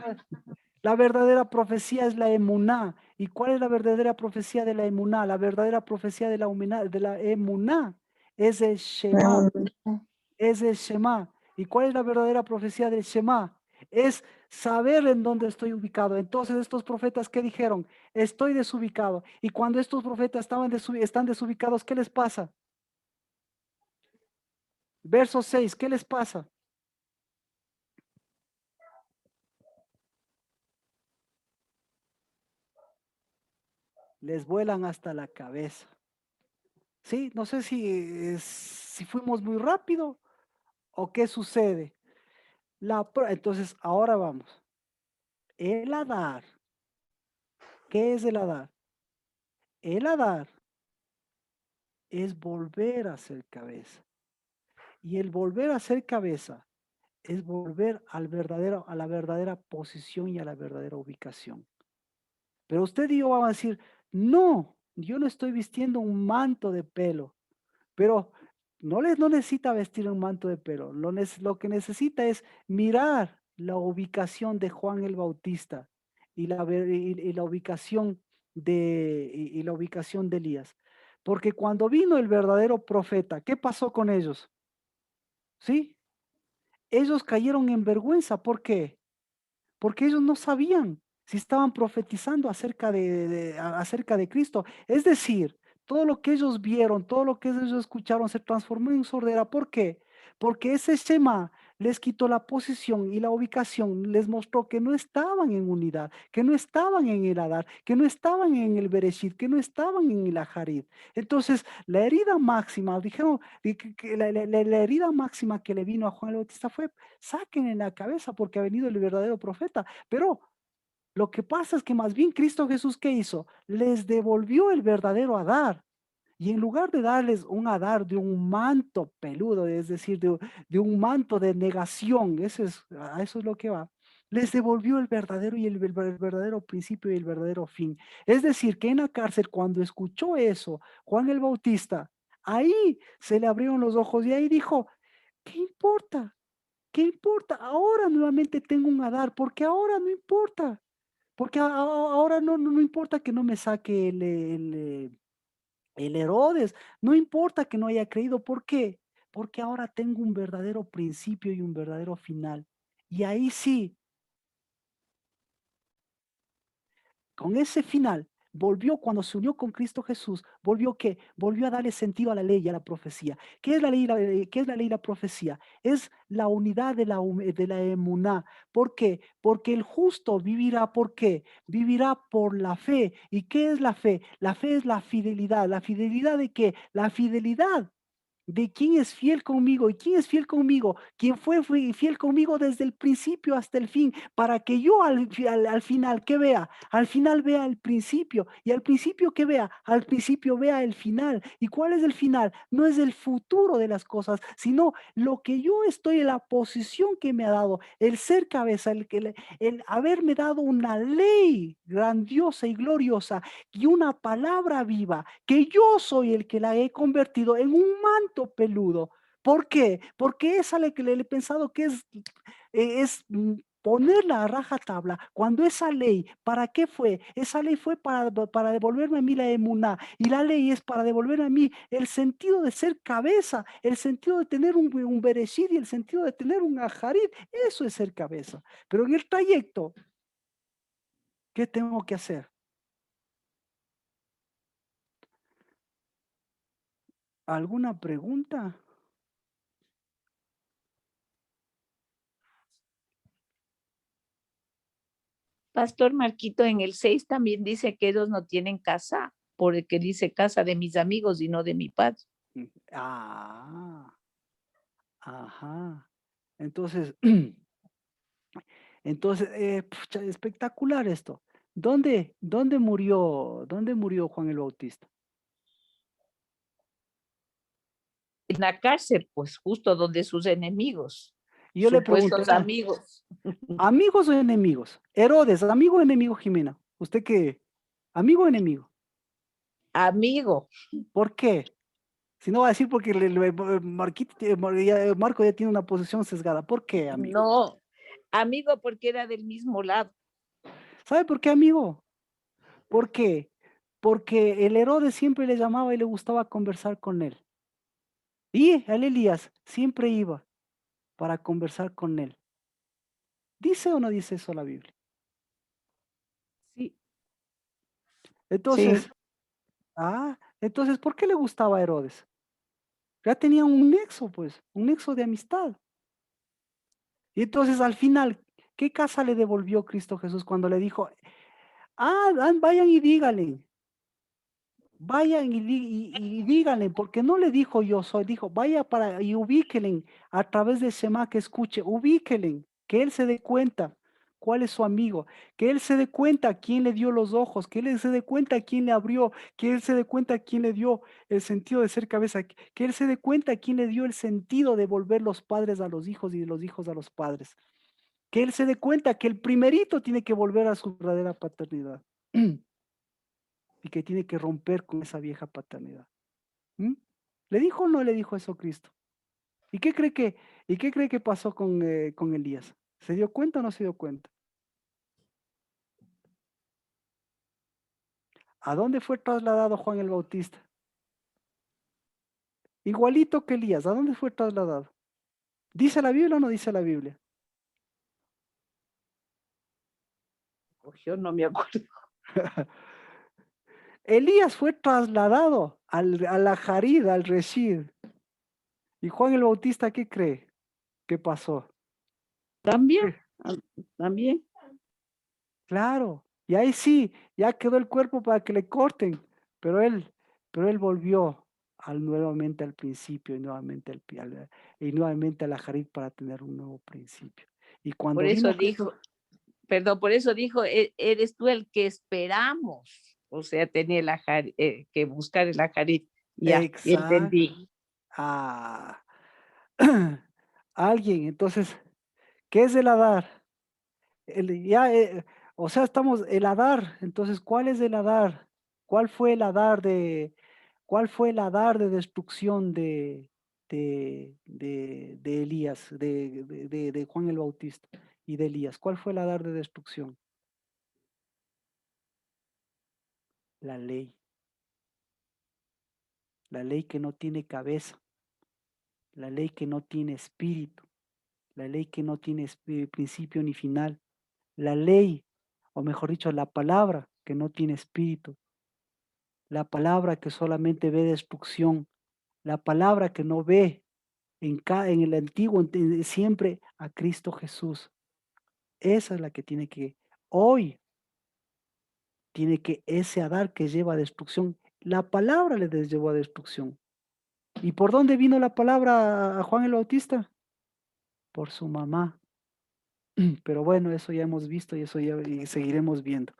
La verdadera profecía es la emuná. ¿Y cuál es la verdadera profecía de la emuná? La verdadera profecía de la emuná es el Shema. Es el Shema. ¿Y cuál es la verdadera profecía del Shema? es saber en dónde estoy ubicado. Entonces estos profetas, ¿qué dijeron? Estoy desubicado. Y cuando estos profetas están desubicados, ¿qué les pasa? Verso 6, ¿qué les pasa? Les vuelan hasta la cabeza. Sí, no sé si fuimos muy rápido o qué sucede. Entonces, ahora vamos. El Adar. ¿Qué es el Adar? El Adar es volver a ser cabeza. Y el volver a ser cabeza es volver a la verdadera posición y a la verdadera ubicación. Pero usted y yo vamos a decir, no, yo no estoy vistiendo un manto de pelo, pero no necesita vestir un manto de pelo, lo que necesita es mirar la ubicación de Juan el Bautista y la ubicación y la ubicación de Elías. Porque cuando vino el verdadero profeta, ¿qué pasó con ellos? ¿Sí? Ellos cayeron en vergüenza. ¿Por qué? Porque ellos no sabían si estaban profetizando acerca de Cristo. Es decir, todo lo que ellos vieron, todo lo que ellos escucharon se transformó en sordera. ¿Por qué? Porque ese Shema les quitó la posición y la ubicación, les mostró que no estaban en unidad, que no estaban en el Adar, que no estaban en el Bereshit, que no estaban en el Aharit. Entonces, la herida máxima, dijeron, la herida máxima que le vino a Juan el Bautista fue, saquen en la cabeza porque ha venido el verdadero profeta. Pero lo que pasa es que más bien Cristo Jesús, ¿qué hizo? Les devolvió el verdadero Adar. Y en lugar de darles un Adar de un manto peludo, es decir, de un manto de negación, a eso es lo que va, les devolvió el verdadero y el verdadero principio y el verdadero fin. Es decir, que en la cárcel, cuando escuchó eso, Juan el Bautista, ahí se le abrieron los ojos y ahí dijo, ¿qué importa? ¿Qué importa? Ahora nuevamente tengo un Adar, porque ahora no importa. Porque ahora no importa que no me saque el Herodes, no importa que no haya creído. ¿Por qué? Porque ahora tengo un verdadero principio y un verdadero final. Y ahí sí, con ese final, volvió cuando se unió con Cristo Jesús, volvió ¿qué? Volvió a darle sentido a la ley y a la profecía. ¿Qué es la ley qué es la ley y la profecía? Es la unidad de la emuná. ¿Por qué? Porque el justo vivirá, ¿por qué? Vivirá por la fe. ¿Y qué es la fe? La fe es la fidelidad. ¿La fidelidad de qué? La fidelidad de quién es fiel conmigo. ¿Y quién es fiel conmigo? Quien fue fiel conmigo desde el principio hasta el fin, para que yo al final, ¿qué vea? Al final vea el principio, y al principio, ¿qué vea? Al principio vea el final. ¿Y cuál es el final? No es el futuro de las cosas, sino lo que yo estoy en la posición que me ha dado, el ser cabeza, el haberme dado una ley grandiosa y gloriosa y una palabra viva, que yo soy el que la he convertido en un manto peludo. ¿Por qué? Porque esa le he pensado que es ponerla a rajatabla, cuando esa ley, ¿para qué fue? Esa ley fue para devolverme a mí la emuná, y la ley es para devolverme a mí el sentido de ser cabeza, el sentido de tener un bereshit y el sentido de tener un aharit. Eso es ser cabeza. Pero en el trayecto, ¿qué tengo que hacer? ¿Alguna pregunta? Pastor Marquito, en el 6 también dice que ellos no tienen casa, porque dice casa de mis amigos y no de mi padre. Ajá. Entonces, pucha, espectacular esto. ¿Dónde murió Juan el Bautista? En la cárcel, pues justo donde sus enemigos, Y yo le supuestos pregunto, amigos. ¿amigos o enemigos? Herodes, ¿amigo o enemigo, Jimena? ¿Usted qué? ¿Amigo o enemigo? Amigo. ¿Por qué? Si no va a decir porque Marco ya tiene una posición sesgada. ¿Por qué, amigo? No, amigo porque era del mismo lado. ¿Sabe por qué, amigo? ¿Por qué? Porque el Herodes siempre le llamaba y le gustaba conversar con él. Y el Elías siempre iba para conversar con él. ¿Dice o no dice eso la Biblia? Sí. Entonces, entonces, ¿por qué le gustaba a Herodes? Ya tenían un nexo, pues, un nexo de amistad. Y entonces al final, ¿qué casa le devolvió Cristo Jesús cuando le dijo, vayan y díganle, vayan y díganle, porque no le dijo yo soy, dijo, vaya para y ubíquenle a través de Shema que escuche, ubíquenle, que él se dé cuenta cuál es su amigo, que él se dé cuenta quién le dio los ojos, que él se dé cuenta quién le abrió, que él se dé cuenta quién le dio el sentido de ser cabeza, que él se dé cuenta quién le dio el sentido de volver los padres a los hijos y de los hijos a los padres. Que él se dé cuenta que el primerito tiene que volver a su verdadera paternidad y que tiene que romper con esa vieja paternidad. ¿Mm? ¿Le dijo o no le dijo eso Cristo? ¿Y qué cree que pasó con Elías? ¿Se dio cuenta o no se dio cuenta? ¿A dónde fue trasladado Juan el Bautista? Igualito que Elías, ¿a dónde fue trasladado? ¿Dice la Biblia o no dice la Biblia? Yo no me acuerdo. Elías fue trasladado a la Jarid, al Reshid. ¿Y Juan el Bautista qué cree? ¿Qué pasó? También, también. Claro, y ahí sí, ya quedó el cuerpo para que le corten, pero él volvió nuevamente al principio y nuevamente y nuevamente a la Jarid para tener un nuevo principio. Y cuando Por eso vino dijo, perdón, por eso dijo, eres tú el que esperamos. O sea, tenía que buscar el Ajarit. Ya, entendí. Exacto. Alguien, entonces, ¿qué es el Adar? O sea, estamos, el Adar, entonces, ¿cuál es el Adar? ¿Cuál fue el Adar cuál fue el Adar de destrucción de Elías, de Juan el Bautista y de Elías? ¿Cuál fue el Adar de destrucción? La ley. La ley que no tiene cabeza. La ley que no tiene espíritu. La ley que no tiene principio ni final. La ley, o mejor dicho, la palabra que no tiene espíritu. La palabra que solamente ve destrucción. La palabra que no ve en el antiguo siempre a Cristo Jesús. Esa es la que hoy tiene que ese Adar que lleva a destrucción. La palabra le llevó a destrucción. ¿Y por dónde vino la palabra a Juan el Bautista? Por su mamá. Pero bueno, eso ya hemos visto y eso ya y seguiremos viendo.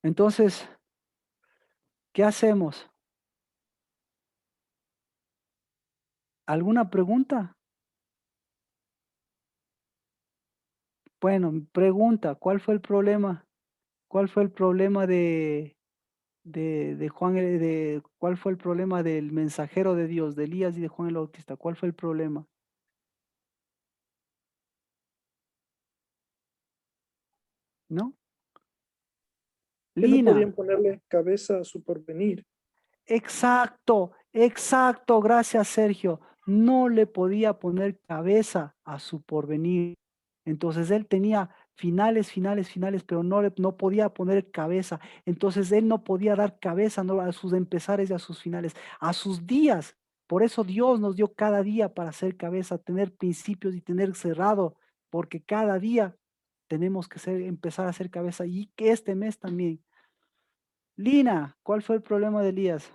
Entonces, ¿qué hacemos? ¿Alguna pregunta? Bueno, pregunta, ¿cuál fue el problema? ¿Cuál fue el problema de Juan, cuál fue el problema del mensajero de Dios, de Elías y de Juan el Bautista? ¿Cuál fue el problema? ¿No? Que no Lina. podían ponerle cabeza a su porvenir. Exacto, gracias Sergio. No le podía poner cabeza a su porvenir. Entonces él tenía finales, pero no podía poner cabeza. Entonces él no podía dar cabeza a sus empezares y a sus finales, a sus días. Por eso Dios nos dio cada día para hacer cabeza, tener principios y tener cerrado, porque cada día tenemos que empezar a hacer cabeza y que este mes también. Lina, ¿cuál fue el problema de Elías?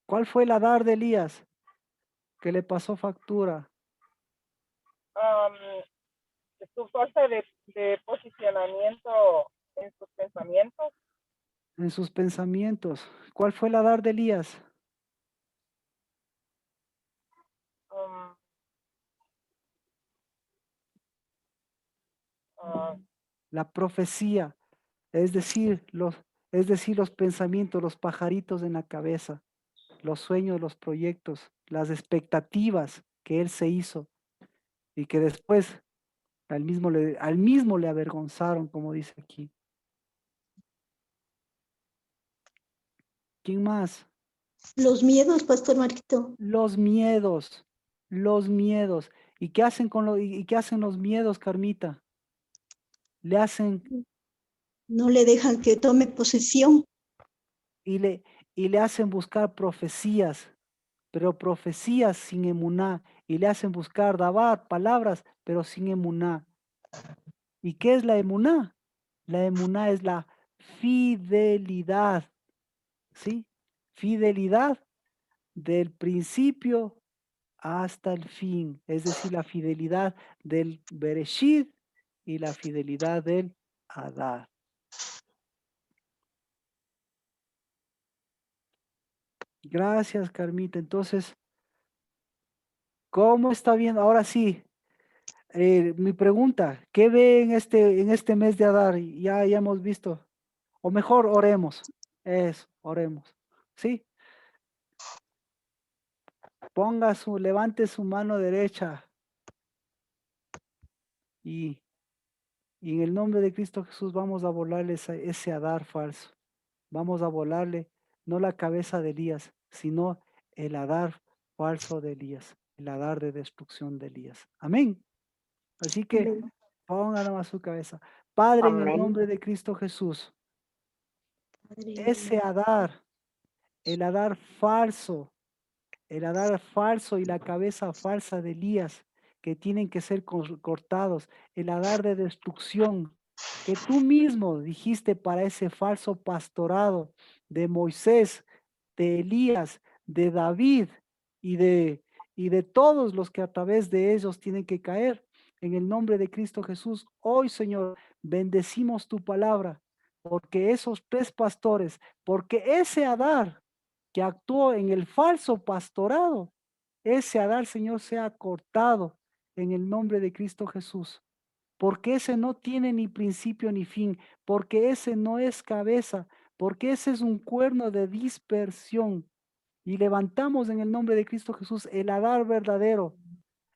¿Cuál fue el Adar de Elías que le pasó factura? Su falta de posicionamiento en sus pensamientos. En sus pensamientos. ¿Cuál fue el Adar de Elías? La profecía, es decir, los pensamientos, los pajaritos en la cabeza, los sueños, los proyectos, las expectativas que él se hizo y que después al mismo le avergonzaron, como dice aquí. ¿Quién más? Los miedos, Pastor Marquito. Los miedos. Los miedos. ¿Y qué hacen y qué hacen los miedos, Carmita? Le hacen No le dejan que tome posesión. y le hacen buscar profecías, pero profecías sin emuná, y le hacen buscar dabar palabras, pero sin emuná. ¿Y qué es la emuná? La emuná es la fidelidad, ¿sí? Fidelidad del principio hasta el fin, es decir, la fidelidad del Bereshit y la fidelidad del Adar. Gracias, Carmita. Entonces, ¿cómo está viendo? Ahora sí, mi pregunta, ¿qué ve en este mes de Adar? Ya hemos visto. O mejor, oremos. Oremos. ¿Sí? Levante su mano derecha y en el nombre de Cristo Jesús vamos a volarle ese Adar falso. Vamos a volarle no la cabeza de Elías, sino el Adar falso de Elías, el Adar de destrucción de Elías. Amén. Así que ponga nomás su cabeza. Padre, en el nombre de Cristo Jesús, ese Adar, el Adar falso y la cabeza falsa de Elías, que tienen que ser cortados, el Adar de destrucción, que tú mismo dijiste para ese falso pastorado de Moisés, de Elías, de David y de todos los que a través de ellos tienen que caer. En el nombre de Cristo Jesús, hoy, Señor, bendecimos tu palabra, porque esos 3 pastores, porque ese Adar que actuó en el falso pastorado, ese Adar, Señor, sea cortado en el nombre de Cristo Jesús, porque ese no tiene ni principio ni fin, porque ese no es cabeza, porque ese es un cuerno de dispersión. Y levantamos en el nombre de Cristo Jesús el Adar verdadero,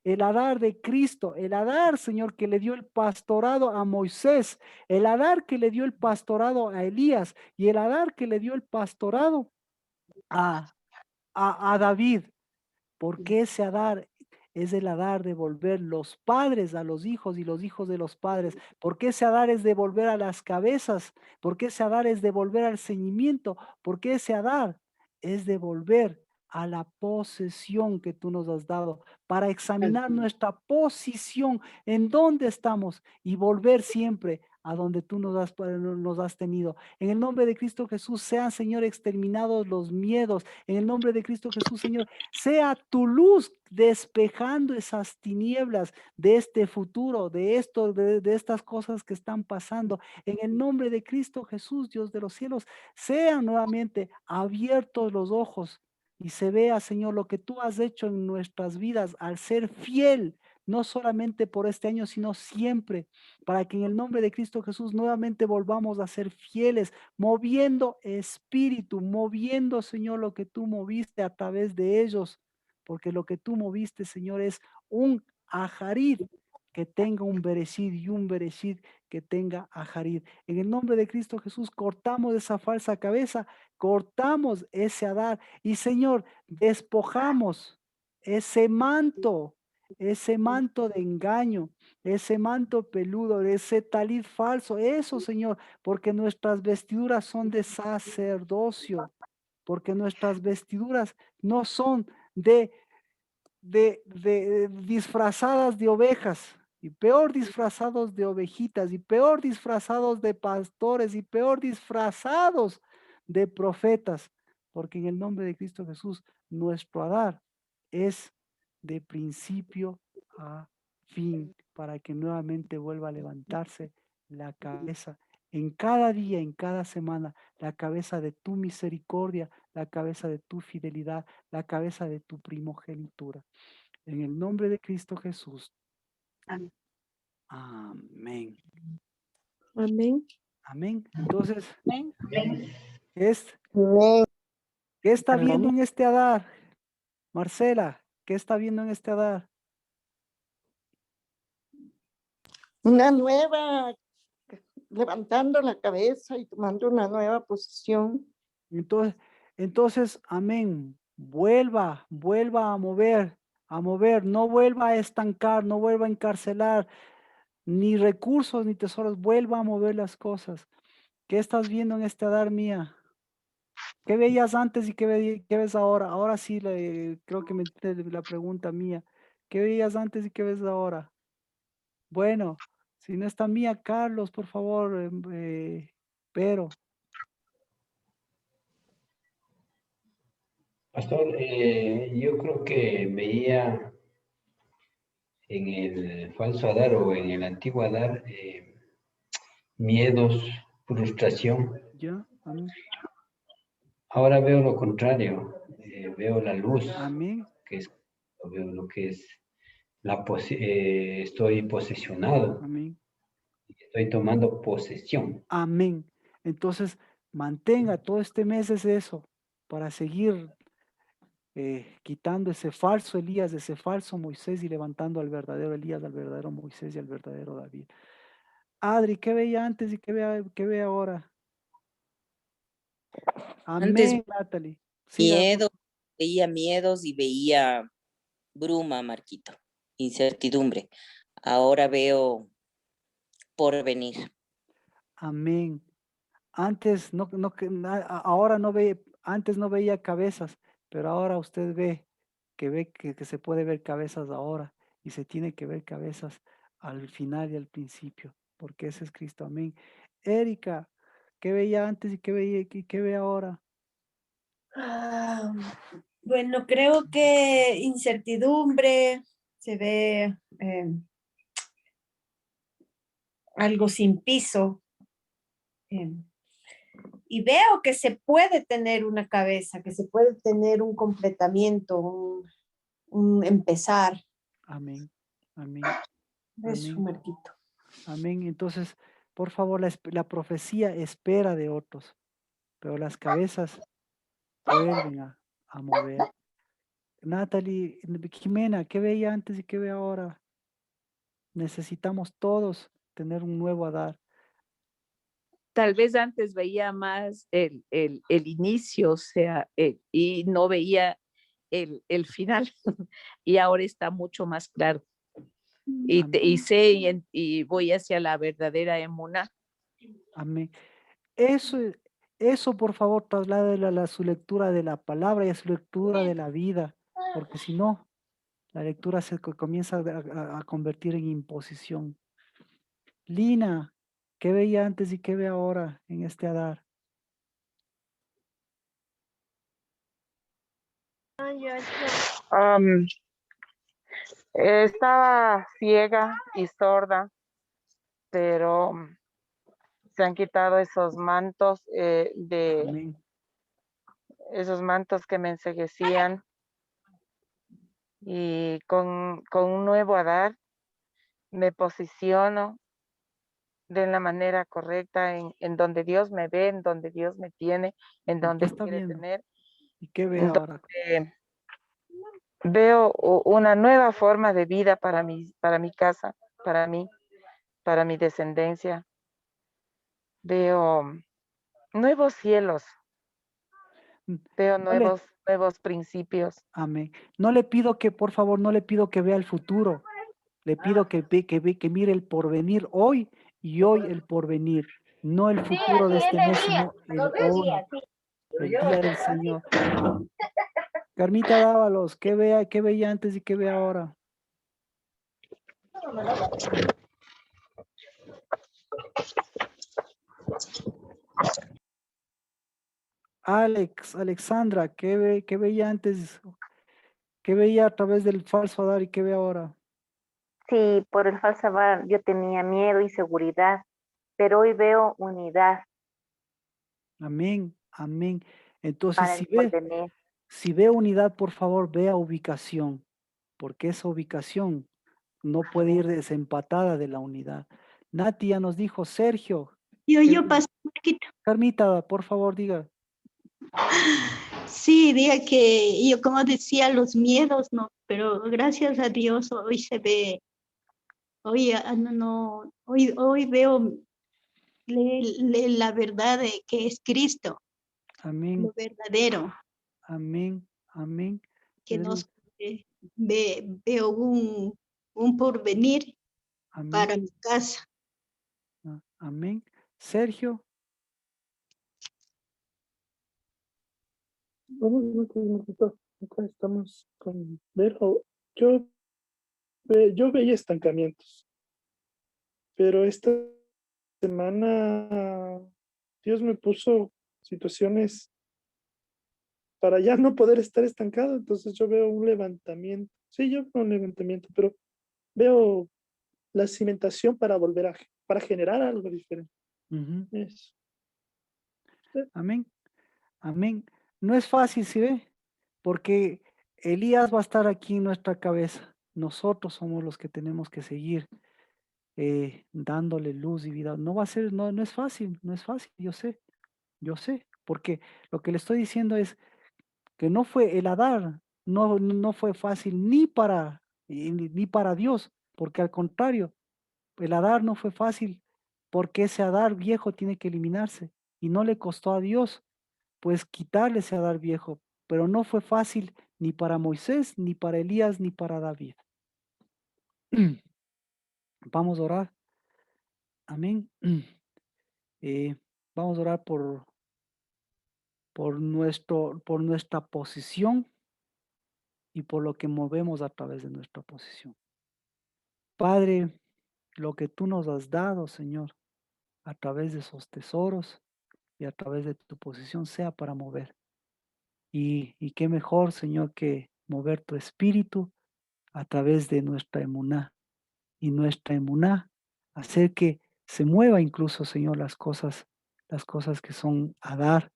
el Adar de Cristo, el Adar, Señor, que le dio el pastorado a Moisés, el Adar que le dio el pastorado a Elías y el Adar que le dio el pastorado a David, porque ese Adar es el Adar de volver los padres a los hijos y los hijos de los padres, porque ese Adar es de volver a las cabezas, porque ese Adar es de volver al ceñimiento, porque ese Adar es de volver a la posesión que tú nos has dado, para examinar nuestra posición, en dónde estamos y volver siempre a donde tú nos has tenido. En el nombre de Cristo Jesús, sean, Señor, exterminados los miedos. En el nombre de Cristo Jesús, Señor, sea tu luz despejando esas tinieblas de este futuro, de estas cosas que están pasando. En el nombre de Cristo Jesús, Dios de los cielos, sean nuevamente abiertos los ojos y se vea, Señor, lo que tú has hecho en nuestras vidas al ser fiel, no solamente por este año, sino siempre, para que en el nombre de Cristo Jesús nuevamente volvamos a ser fieles, moviendo espíritu, moviendo, Señor, lo que tú moviste a través de ellos, porque lo que tú moviste, Señor, es un ajarid que tenga un bereshit y un bereshit que tenga ajarid. En el nombre de Cristo Jesús, cortamos esa falsa cabeza, cortamos ese Adar y, Señor, despojamos ese manto de engaño, ese manto peludo, ese talit falso, eso, Señor, porque nuestras vestiduras son de sacerdocio, porque nuestras vestiduras no son de disfrazadas de ovejas, y peor disfrazados de ovejitas, y peor disfrazados de pastores, y peor disfrazados de profetas, porque en el nombre de Cristo Jesús, nuestro Adar es de principio a fin, para que nuevamente vuelva a levantarse la cabeza en cada día, en cada semana, la cabeza de tu misericordia, la cabeza de tu fidelidad, la cabeza de tu primogenitura. En el nombre de Cristo Jesús. Amén. Amén. Amén. Entonces, Amén. ¿qué está viendo en este Adar? Marcela, ¿qué está viendo en este Adar? Una nueva, levantando la cabeza y tomando una nueva posición. Entonces, Entonces, amén. Vuelva a mover, no vuelva a estancar, no vuelva a encarcelar, ni recursos ni tesoros, vuelva a mover las cosas. ¿Qué estás viendo en este dar mía? ¿Qué veías antes y qué ves ahora? Ahora sí, creo que me entiendes la pregunta mía. ¿Qué veías antes y qué ves ahora? Bueno, si no está mía, Carlos, por favor, pero. Pastor, yo creo que veía en el falso Adar o en el antiguo Adar miedos, frustración. Ya, amén. Ahora veo lo contrario, veo la luz, Amén. que es, veo lo que es estoy posesionado, Amén. estoy tomando posesión. Amén. Entonces, mantenga todo este mes es eso, para seguir quitando ese falso Elías, ese falso Moisés y levantando al verdadero Elías, al verdadero Moisés y al verdadero David. Adri, ¿qué veía antes y qué ve ahora? Antes Amén, Natalie. Siga, miedo, veía miedos y veía bruma, Marquito, incertidumbre. Ahora veo porvenir. amén. Antes ahora no ve, antes no veía cabezas, pero ahora usted ve que se puede ver cabezas ahora y se tiene que ver cabezas al final y al principio, porque ese es Cristo. Amén. Erika, ¿qué veía antes y qué ve ahora? Ah, bueno, creo que incertidumbre, se ve algo sin piso. Y veo que se puede tener una cabeza, que se puede tener un completamiento, un empezar. Amén. Amén. Eso, Amén. Marquito. Amén. Entonces, por favor, la profecía espera de otros, pero las cabezas vuelven a mover. Natalie, Jimena, ¿qué veía antes y qué ve ahora? Necesitamos todos tener un nuevo Adar. Tal vez antes veía más el inicio, o sea, y no veía el final, y ahora está mucho más claro. Y sé y voy hacia la verdadera emuná. Amén. Eso, por favor, trasládela a su lectura de la palabra y a su lectura de la vida, porque si no, la lectura se comienza a convertir en imposición. Lina, ¿qué veía antes y qué ve ahora en este Adar? Estaba ciega y sorda, pero se han quitado esos mantos esos mantos que me enceguecían, y con un nuevo Adar me posiciono de la manera correcta en donde Dios me ve, en donde Dios me tiene, en ¿Y qué donde está quiere viendo? tener. ¿Y qué ve ahora? Veo una nueva forma de vida para mi casa, para mí, para mi descendencia. Veo nuevos cielos, veo nuevos principios. Amén. No le pido que, por favor, no le pido que vea el futuro. Le pido que mire el porvenir hoy y hoy el porvenir. No el futuro de este mes, sino el hoy, el día del Señor. Carmita Dávalos, ¿qué veía antes y qué ve ahora? Alexandra, ¿qué veía antes? ¿Qué veía a través del falso Adar y qué ve ahora? Sí, por el falso Adar yo tenía miedo, inseguridad, pero hoy veo unidad Amén, amén. Entonces, para el porvenir. si ve unidad, por favor, vea ubicación, porque esa ubicación no puede ir desempatada de la unidad. Nati ya nos dijo, Sergio. Yo paso, Marquito. Carmita, por favor, diga. Sí, diga que yo como decía los miedos, no, pero gracias a Dios hoy se ve, hoy hoy veo la verdad de que es Cristo. Amén. lo verdadero, Amén. Amén. que Tenemos- veo un porvenir para Amén. mi casa. Amén. Sergio. Buenas noches, Marquito. Acá estamos con Vero. Yo veía estancamientos, pero esta semana Dios me puso situaciones para ya no poder estar estancado, entonces yo veo un levantamiento. Sí, yo veo un levantamiento, pero veo la cimentación para para generar algo diferente. Ujú. Eso. Amén. Amén. No es fácil, ¿sí ve? Porque Elías va a estar aquí en nuestra cabeza. Nosotros somos los que tenemos que seguir dándole luz y vida. No va a ser, no es fácil, no es fácil, yo sé, porque lo que le estoy diciendo es que no fue el Adar, no fue fácil ni para Dios, porque al contrario, el Adar no fue fácil, porque ese Adar viejo tiene que eliminarse y no le costó a Dios pues quitarle ese Adar viejo, pero no fue fácil ni para Moisés, ni para Elías, ni para David. Vamos a orar. Amén. Vamos a orar por nuestra posición y por lo que movemos a través de nuestra posición. Padre, lo que tú nos has dado, Señor, a través de esos tesoros y a través de tu posición, sea para mover. Y qué mejor, Señor, que mover tu espíritu a través de nuestra emuná. Y nuestra emuná, hacer que se mueva incluso, Señor, las cosas que son a dar,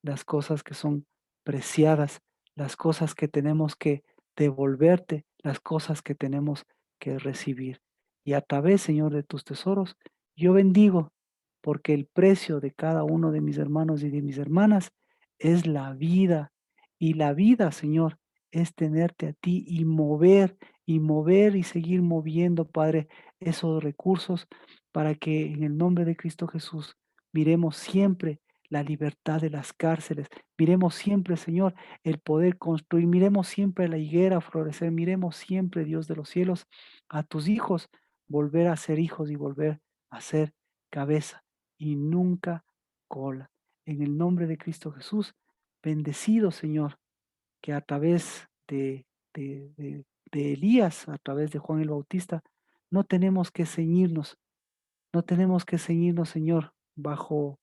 las cosas que son preciadas, las cosas que tenemos que devolverte, las cosas que tenemos que recibir. Y a través, Señor, de tus tesoros, yo bendigo, porque el precio de cada uno de mis hermanos y de mis hermanas es la vida. Y la vida, Señor, es tenerte a ti y mover y seguir moviendo, Padre, esos recursos para que en el nombre de Cristo Jesús miremos siempre la libertad de las cárceles, miremos siempre, Señor, el poder construir, miremos siempre la higuera florecer, miremos siempre, Dios de los cielos, a tus hijos volver a ser hijos y volver a ser cabeza y nunca cola. En el nombre de Cristo Jesús, bendecido, Señor, que a través de Elías, a través de Juan el Bautista, no tenemos que ceñirnos, no tenemos que ceñirnos, Señor, bajo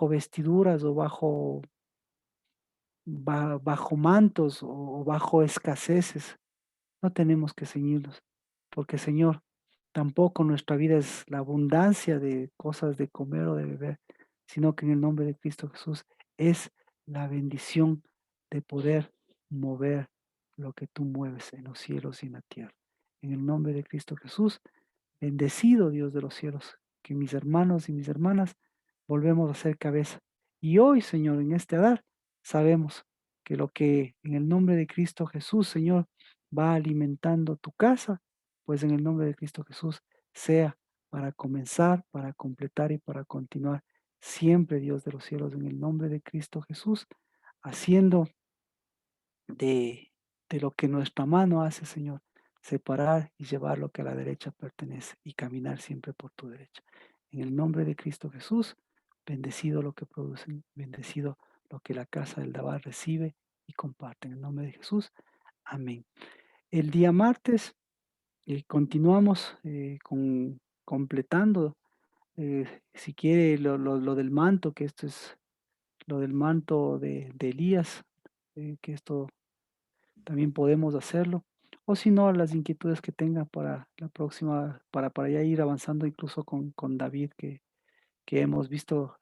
vestiduras o bajo mantos o bajo escaseces. No tenemos que ceñirnos, porque Señor, tampoco nuestra vida es la abundancia de cosas de comer o de beber, sino que en el nombre de Cristo Jesús es la bendición de poder mover lo que tú mueves en los cielos y en la tierra. En el nombre de Cristo Jesús, bendecido Dios de los cielos, que mis hermanos y mis hermanas volvemos a ser cabeza. Y hoy, Señor, en este Adar, sabemos que lo que en el nombre de Cristo Jesús, Señor, va alimentando tu casa, pues en el nombre de Cristo Jesús sea para comenzar, para completar y para continuar siempre, Dios de los cielos, en el nombre de Cristo Jesús, haciendo de lo que nuestra mano hace, Señor, separar y llevar lo que a la derecha pertenece y caminar siempre por tu derecha. En el nombre de Cristo Jesús, bendecido lo que producen, bendecido lo que la casa del Dabar recibe y comparte. En el nombre de Jesús, amén. El día martes continuamos completando, si quiere, lo del manto, que esto es lo del manto de Elías, que esto también podemos hacerlo. O si no, las inquietudes que tenga para la próxima, para ya ir avanzando incluso con David, que hemos visto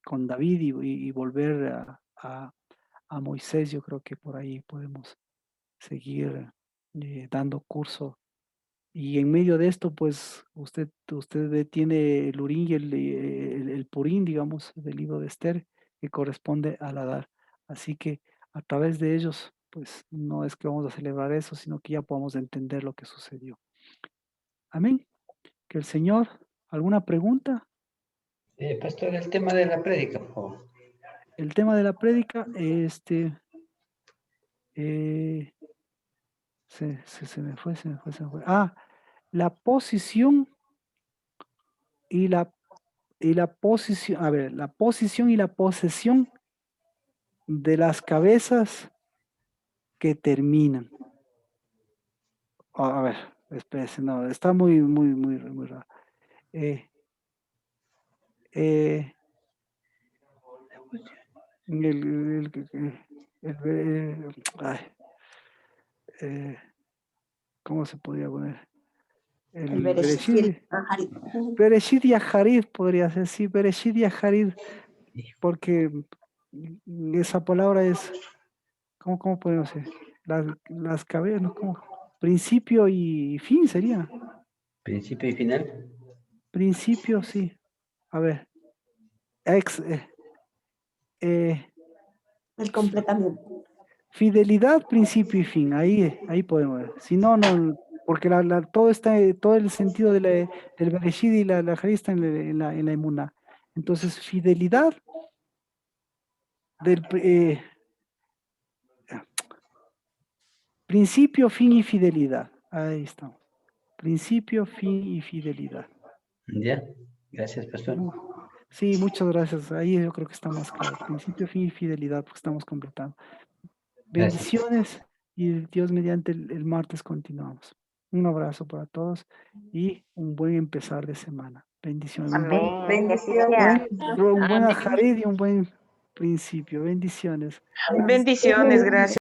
con David y volver a Moisés, yo creo que por ahí podemos seguir dando curso. Y en medio de esto, pues usted tiene el Urín y el Purín, digamos, del libro de Esther, que corresponde al Adar. Así que a través de ellos, pues no es que vamos a celebrar eso, sino que ya podamos entender lo que sucedió. Amén. Que el Señor, ¿alguna pregunta? Pastor, el tema de la prédica, por favor. El tema de la prédica, se me fue. Ah, la posición y la posición, a ver, la posición y la posesión de las cabezas que terminan. A ver, espérense, no, está muy raro. ¿Cómo se podría poner? El Bereshit y el Aharit. Bereshit y Aharit podría ser, sí, Bereshit y Aharit, porque esa palabra es, ¿cómo podemos decir? Las cabezas, ¿no? ¿Cómo? Principio y fin sería. Principio y final. Principio, sí. A ver. El completamiento. Fidelidad, principio y fin. Ahí podemos ver. Si no, no, porque todo el sentido del Bereshit y la Aharit está en la emuná. Entonces, fidelidad principio, fin y fidelidad. Ahí estamos. Principio, fin y fidelidad. Ya, gracias, pastor. Sí, muchas gracias. Ahí yo creo que está más claro. Principio, fin y fidelidad, porque estamos completando. Bendiciones y Dios mediante el martes continuamos. Un abrazo para todos y un buen empezar de semana. Bendiciones. Amén. Que así sea. Un buen ajarid y un buen principio. Bendiciones. Bendiciones, gracias.